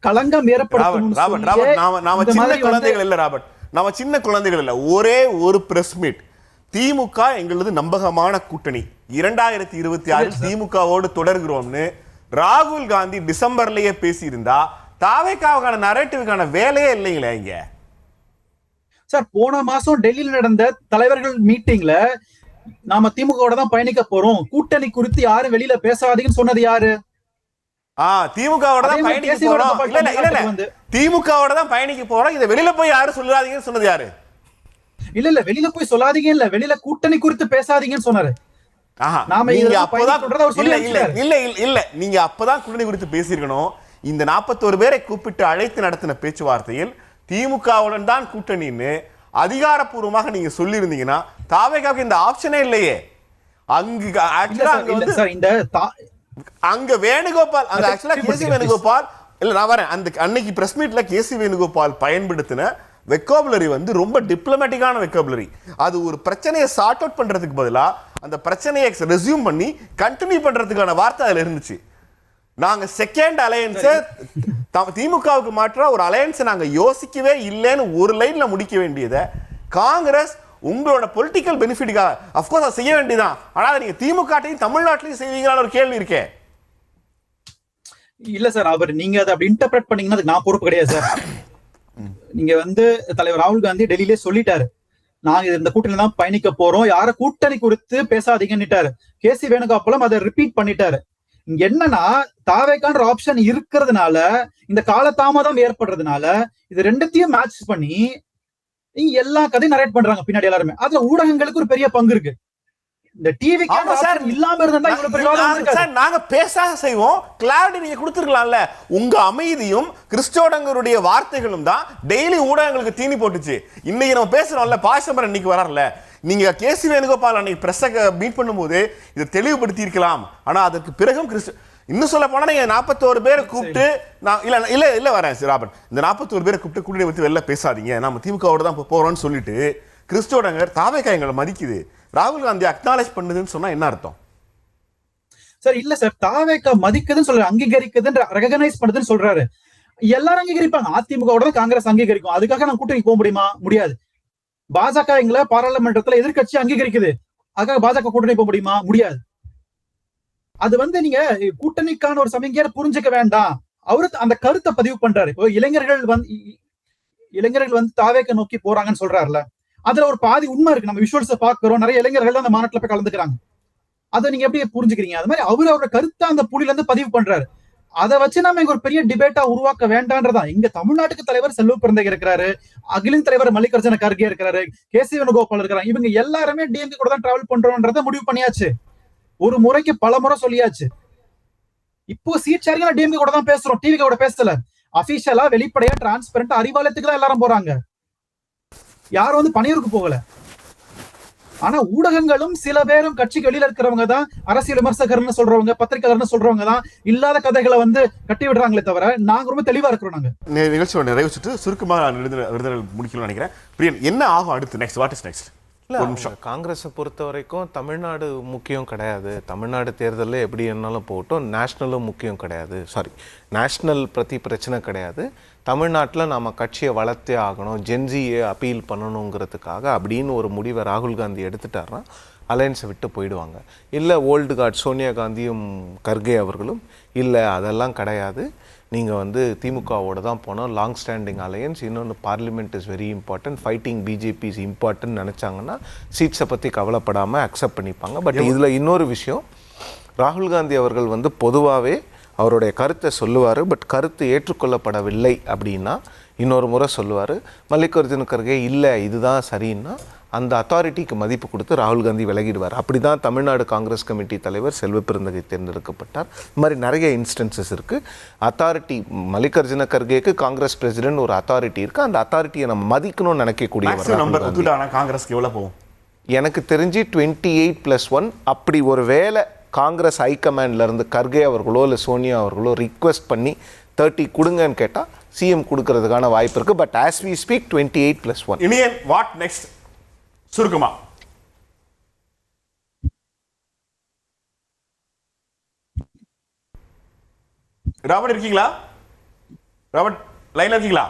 களங்கம் ஏற்படுத்தணும். நாம சின்ன குழந்தைகள் இல்ல ராபர்ட், நாம சின்ன குழந்தைகள் இல்ல. ஒரே ஒரு பிரஸ் மீட், திமுக எங்களது நம்பகமான கூட்டணி, 2026 திமுகவோடு தொடர்கிறோம்னு ராகுல் காந்தி டிசம்பர்லயே பேசியிருந்தா தாவேக்காவுக்கான நரேட்டிவுக்கான வேலையே இல்லைங்களே இங்க. சார் போன மாசம் டெல்லியில் நடந்த தலைவர்கள் மீட்டிங்ல நாம திமுகவோட தான் பயணிக்க போறோம், கூட்டணி குறித்து யாரும் வெளியில பேசாதீங்கன்னு சொன்னது யாரு? திமுகவோட தான் பயணிக்க போறோம். இல்ல திமுகவோட தான் பயணிக்க போறோம், இதை வெளியில போய் யாரும் சொல்லாதீங்கன்னு சொன்னது யாரு? இல்ல வெளியில போய் சொல்லாதீங்க, இல்ல வெளியில கூட்டணி குறித்து பேசாதீங்கன்னு சொன்னாரு. நீங்க அப்பதான் கூட்டணி குறித்து பேசியிருக்கணும். இந்த 41 பேரை கூப்பிட்டு அழைத்து நடத்தின பேச்சுவார்த்தையில் திமுகவுடன் தான் கூட்டணின்னு அதிகாரப்பூர்வமாக நீங்க சொல்லி இருந்தீங்கன்னா தாவேகாவுக்கு இந்த ஆப்ஷனே இல்லையே. அங்க வேணுகோபால், அங்க ஆக்சுவலா கேசி வேணுகோபால் இல்ல, நான் வரேன், அந்த அன்னைக்கு பிரஸ் மீட்ல கேசி வேணுகோபால் பயன்படுத்தின வெக்காபுலரி வந்து ரொம்ப டிப்ளமேட்டிக்கான வெக்காபுலரி. அது ஒரு பிரச்சனையை சார்ட் அவுட் பண்றதுக்கு பதிலா அந்த பிரச்சனையை ரெஸ்யூம் பண்ணி கண்டினியூ பண்றதுக்கான வார்த்தை அதுல இருந்துச்சு. நாங்க செகண்ட் அலையன்ஸ் திமுகவுக்கு மாற்ற ஒரு அலையன்ஸ் நாங்க யோசிக்கவே இல்லைன்னு ஒரு லைன்ல முடிக்க வேண்டியதை காங்கிரஸ் உங்களோட பொலிட்டிக்கல் பெனிஃபிட்டுக்காக அஃப்கோர்ஸ் அதை செய்ய வேண்டியதான். ஆனா நீங்க திமுகட்டையும் தமிழ்நாட்டிலையும் செய்வீங்களான்னு ஒரு கேள்வி இருக்கே. இல்ல சார், அவர் நீங்க அதை அப்படி இன்டர்பிரட் பண்ணீங்கன்னா நான் பொறுப்பு கிடையாது சார். நீங்க வந்து தலைவர் ராகுல் காந்தி டெல்லியிலே சொல்லிட்டாரு, நாங்க இந்த கூட்டணி தான் பயணிக்க போறோம், யார கூட்டணி குறித்து பேசாதீங்கன்னுட்டாரு. கேசி வேணுகோபாலும் அதை ரிப்பீட் பண்ணிட்டாரு. இங்க என்னன்னா தாவேக்கான ஆப்ஷன் இருக்கிறதுனால, இந்த காலதாமதம் ஏற்படுறதுனால இது ரெண்டுத்தையும் மேட்ச் பண்ணி எல்லா கதையும் நரேட் பண்றாங்க பின்னாடி எல்லாருமே. அதுல ஊடகங்களுக்கு ஒரு பெரிய பங்கு இருக்கு. இந்த டிவி இல்லாம இருந்தா நாங்க பேச செய்வோம், கிளாரிட்டி நீங்க கொடுத்துருக்கலாம்ல. உங்க அமைதியும் கிறிஸ்டோடங்களுடைய வார்த்தைகளும் தான் டெய்லி ஊடகங்களுக்கு தீனி போட்டுச்சு. இன்னைக்கு நம்ம பேசுறோம்ல, பாசமர் இன்னைக்கு வரல, நீங்க கேசி வேணுகோபால் அன்னைக்கு பிரஸ் மீட் பண்ணும்போது இதை தெளிவுபடுத்தி இருக்கலாம். ஆனா அதற்கு பிறகும் இன்னும் சொல்ல போனா நீங்க 41 பேரை கூப்பிட்டு இல்ல வரேன் ராபர்ட், இந்த 41 பேரை கூப்பிட்டு கூட்டணி பத்தி வெளில பேசாதீங்க, நம்ம திமுகவோட தான் போறோம்னு சொல்லிட்டு கிறிஸ்டோடங்கர் தாவேக்கா எங்களை மதிக்குது, ராகுல் காந்தி அக்னாலேஜ் பண்ணுதுன்னு சொன்னா என்ன அர்த்தம் சார்? இல்ல சார், தாவேக்கா மதிக்குதுன்னு சொல்றாரு, அங்கீகரிக்குதுன்னு ரெகனைஸ் பண்ணுதுன்னு சொல்றாரு. எல்லாரும் அங்கீகரிப்பாங்க, அதிமுகவோட காங்கிரஸ் அங்கீகரிக்கும். அதுக்காக நான் கூட்டணி போக முடியுமா? முடியாது. பாஜக எங்களை பாராளுமன்றத்துல எதிர்கட்சி அங்கீகரிக்குது, அதுக்காக பாஜக கூட்டணி போக முடியுமா? முடியாது. அது வந்து நீங்க கூட்டணிக்கான ஒரு சமிக்கையை புரிஞ்சுக்க வேண்டாம். அவரு அந்த கருத்தை பதிவு பண்றாரு. இப்போ இளைஞர்கள் வந்து தாவேக்க நோக்கி போறாங்கன்னு சொல்றாருல, அதுல ஒரு பாதி உண்மை இருக்கு. நம்ம விஷுவல்ஸ் பாக்குறோம், நிறைய இளைஞர்கள் அந்த மாநாட்டுல போய் கலந்துக்கிறாங்க. அதை நீங்க எப்படி புரிஞ்சுக்கிறீங்க? அது மாதிரி அவரோட கருத்தை அந்த புள்ளில இருந்து பதிவு பண்றாரு. அதை வச்சு நம்ம இங்க ஒரு பெரிய டிபேட்டா உருவாக்க வேண்டான்றதா. இங்க தமிழ்நாட்டுக்கு தலைவர் செல்வ பிறந்தகை இருக்கிறாரு, அகிலின் தலைவர் மல்லிகார்ஜுன கர்கே இருக்கிறாரு, கேசி வேணுகோபால் இருக்கிறாங்க. இவங்க எல்லாருமே டிஎம்கே கூட தான் டிராவல் பண்றோம்ன்றத முடிவு பண்ணியாச்சு. ஒரு முறைக்கு பல முறை சொல்லியாச்சு. இப்போ சீட் ஷேரிங் டிஎம்கே கூட தான் பேசுறோம், டிவி கூட பேசல. அபிஷியலா வெளிப்படையா டிரான்ஸ்பரண்டா அறிவாலயத்துக்கு தான் எல்லாரும் போறாங்க, யாரும் வந்து பணியூருக்கு போகல. ஆனா ஊடகங்களும் சில பேரும் கட்சிக்கு வெளியில இருக்கிறவங்க தான் அரசியல் விமர்சகர்னு சொல்றவங்க, பத்திரிகையாளர்னு சொல்றவங்க தான் இல்லாத கதைகளை வந்து கட்டி விடுறாங்களே தவிர நாங்க ரொம்ப தெளிவா இருக்கிறோம். நாங்க நிகழ்ச்சியோட நிறைவேற்றிட்டு சுருக்கமாக விருதுகள் முடிக்கணும்னு நினைக்கிறேன். பிரியன், என்ன ஆகும் அடுத்து? Next what is next? காங்கிரஸை பொறுத்த வரைக்கும் தமிழ்நாடு முக்கியம் கிடையாது. தமிழ்நாடு தேர்தலில் எப்படி என்னாலும் போகட்டும், நேஷ்னலும் முக்கியம் கிடையாது. நேஷ்னல் பற்றி பிரச்சனை கிடையாது. தமிழ்நாட்டில் நம்ம கட்சியை வளர்த்தே ஆகணும், ஜென்சியை அப்பீல் பண்ணணுங்கிறதுக்காக அப்படின்னு ஒரு முடிவை ராகுல் காந்தி எடுத்துட்டாருன்னா அலையன்ஸை விட்டு போயிடுவாங்க. இல்லை ஓல்டு கார்டு சோனியா காந்தியும் கர்கே அவர்களும் இல்லை அதெல்லாம் கிடையாது, நீங்கள் வந்து திமுகவோட தான் போனோம், லாங் ஸ்டாண்டிங் அலையன்ஸ், இன்னொன்று parliament is very important, fighting BJP is important நினச்சாங்கன்னா சீட்ஸை பற்றி கவலைப்படாமல் அக்செப்ட் பண்ணிப்பாங்க. பட் இதில் இன்னொரு விஷயம், ராகுல் காந்தி அவர்கள் வந்து பொதுவாகவே அவருடைய கருத்தை சொல்லுவார். பட் கருத்து ஏற்றுக்கொள்ளப்படவில்லை அப்படின்னா இன்னொரு முறை சொல்லுவார். மல்லிகார்ஜுன கர்கே இல்லை இதுதான் சரின்னா அந்த அத்தாரிட்டிக்கு மதிப்பு கொடுத்து ராகுல் காந்தி விலகிடுவார். அப்படி தான் தமிழ்நாடு காங்கிரஸ் கமிட்டி தலைவர் செல்வ பெருந்தகை தேர்ந்தெடுக்கப்பட்டார். இந்த மாதிரி நிறைய இன்ஸ்டன்சஸ் இருக்குது. அத்தாரிட்டி மல்லிகார்ஜுன கர்கேக்கு காங்கிரஸ் பிரசிடென்ட் ஒரு அத்தாரிட்டி இருக்குது, அந்த அத்தாரிட்டியை நம்ம மதிக்கணும்னு நினைக்கக்கூடியவர். காங்கிரஸ்க்கு எவ்வளோ போகும்? எனக்கு தெரிஞ்சு 28+1. அப்படி ஒரு வேளை காங்கிரஸ் ஹைகமாண்ட்லேருந்து கர்கே அவர்களோ இல்லை சோனியா அவர்களோ ரிக்வெஸ்ட் பண்ணி 30 கொடுங்கன்னு கேட்டால் சிஎம் கொடுக்கறதுக்கான வாய்ப்பு இருக்கு. But as we speak 28+1. Iniyan what next சுருக்கமா? ராபர்ட் இருக்கீங்களா? ராபர்ட் லைன்ல இருக்கீங்களா?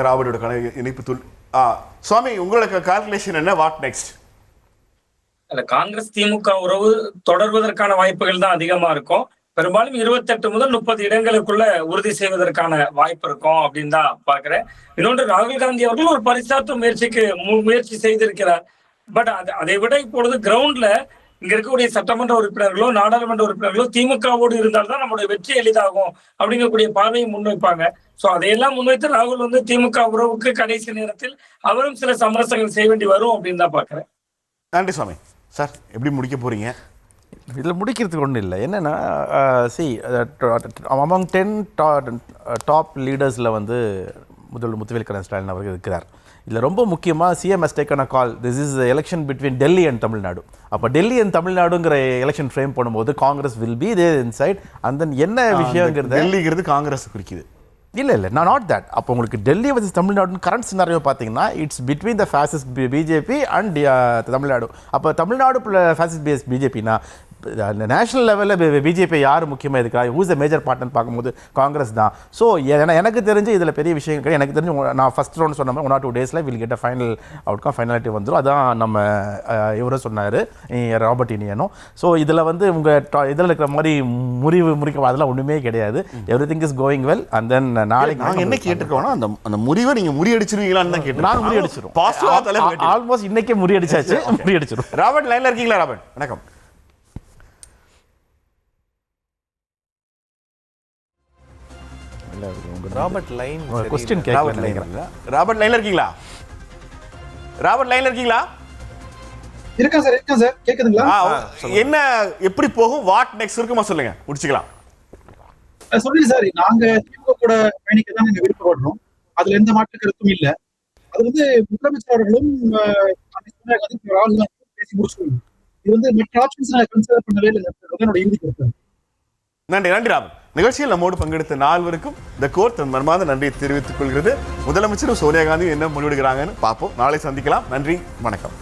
ராபர்ட்டோட இணைப்பு துள். சுவாமி, உங்களோட கால்குலேஷன் என்ன? What next? காங்கிரஸ் திமுக உறவு தொடர்வதற்கான வாய்ப்புகள் தான் அதிகமா இருக்கும். பெரும்பாலும் 28 முதல் 30 இடங்களுக்குள்ள உறுதி செய்வதற்கான வாய்ப்பு இருக்கும் அப்படின்னு தான் பாக்குறேன். இன்னொன்று, ராகுல் காந்தி அவர்கள் ஒரு பரிசாற்று முயற்சி செய்திருக்கிறார். பட் அதை விட இப்பொழுது கிரவுண்ட்ல இங்க இருக்கக்கூடிய சட்டமன்ற உறுப்பினர்களோ நாடாளுமன்ற உறுப்பினர்களோ திமுகவோடு இருந்தால்தான் நம்முடைய வெற்றி எளிதாகும் அப்படிங்கக்கூடிய பார்வையை முன்வைப்பாங்க. சோ அதையெல்லாம் முன்வைத்து ராகுல் வந்து திமுக உறவுக்கு கடைசி நேரத்தில் அவரும் சில சமரசங்கள் செய்ய வேண்டி வரும் அப்படின்னு தான் பாக்குறேன். நன்றி சுவாமி. சார், எப்படி முடிக்க போறீங்க? இதில் முடிக்கிறதுக்கு ஒன்றும் இல்லை. என்னென்னா அமங் 10 டாப் லீடர்ஸில் வந்து முத்துவேல் கருணாநிதி ஸ்டாலின் அவர்கள் இருக்கிறார். இதில் ரொம்ப முக்கியமாக CM has taken a call. This is election between Delhi and Tamil Nadu. அப்போ டெல்லி அண்ட் தமிழ்நாடுங்கிற எலெக்ஷன் ஃப்ரேம் பண்ணும்போது Congress will be there inside. அந்த என்ன விஷயங்கிறது டெல்லிங்கிறது காங்கிரஸ் குறிக்குது. இல்லை நான் நாட் தட். அப்போ உங்களுக்கு டெல்லி வர்சஸ் தமிழ்நாடுன்னு கரண்ட் சினாரியோ பார்த்தீங்கன்னா it's between the fascist BJP and Tamil Nadu. அப்போ தமிழ்நாடு ஃபேசிஸ்ட் பிஜேபினா நேஷனல் லெவலில் பிஜேபி யார் முக்கியமாக இருக்கா, ஹூஸ் த மேஜர் பார்ட்னர் பார்க்கும்போது காங்கிரஸ் தான். ஸோ எனக்கு தெரிஞ்சு இதில் பெரிய விஷயம் கிடையாது. எனக்கு தெரிஞ்சு நான் ஃபஸ்ட் ரவுண்ட் சொன்ன மாதிரி 1 or 2 days will get a final outcome, finality வந்துடும். அதான் நம்ம இவரும் சொன்னார், ராபர்ட் இனியனும். ஸோ இதில் வந்து உங்கள் இதில் இருக்கிற மாதிரி முறிக்க அதெல்லாம் ஒன்றுமே கிடையாது. Every thing is going well. And then நாளைக்கு நாங்கள் என்ன கேட்டிருக்கோம்னா அந்த முறிவை நீங்கள் முறியடிச்சிருவீங்களான்னு தான் கேட்டு. நாங்கள் முறியடிச்சிடும். ஆல்மோஸ்ட் இன்னைக்கே முறியடிச்சாச்சு. முறியடிச்சிடும். ராபர்ட் லைன்ல இருக்கீங்களா? ராபர்ட் வணக்கம். ராபர்ட் லைன் கொஸ்டின் கேட்கல. ராபர்ட் லைன்ல இருக்கீங்களா? ராபர்ட் லைன்ல இருக்கீங்களா? இருக்கேன் சார் கேக்குதுங்களா? என்ன எப்படி போகும்? வாட் நெக்ஸ்ட் இருக்குமா சொல்லுங்க, முடிச்சுக்கலாம். சொல்லுங்க சார். நாங்க திமுக கூட பயணிக்க தான் நாங்க விருப்பப்படுறோம். அதுல எந்த மாற்று கருத்தும் இல்ல. அது வந்து முதலமைச்சர் அவர்களும் ராகுல் பேசி முடிச்சுக்கணும். இது வந்து மற்ற ஆப்ஷன்ஸ் நான் கன்சிடர் பண்ணவே இல்லை. என்னோட இறுதி கருத்து. நன்றி ராபர்ட். நிகழ்ச்சியில் நம்மோடு பங்கெடுத்த 4 இந்த கோர்ட் தன் மனமார்ந்த நன்றியை தெரிவித்துக் கொள்கிறது. முதலமைச்சரும் சோனியா காந்தியும் என்ன முடிவெடுக்கிறாங்கன்னு பார்ப்போம். நாளை சந்திக்கலாம். நன்றி, வணக்கம்.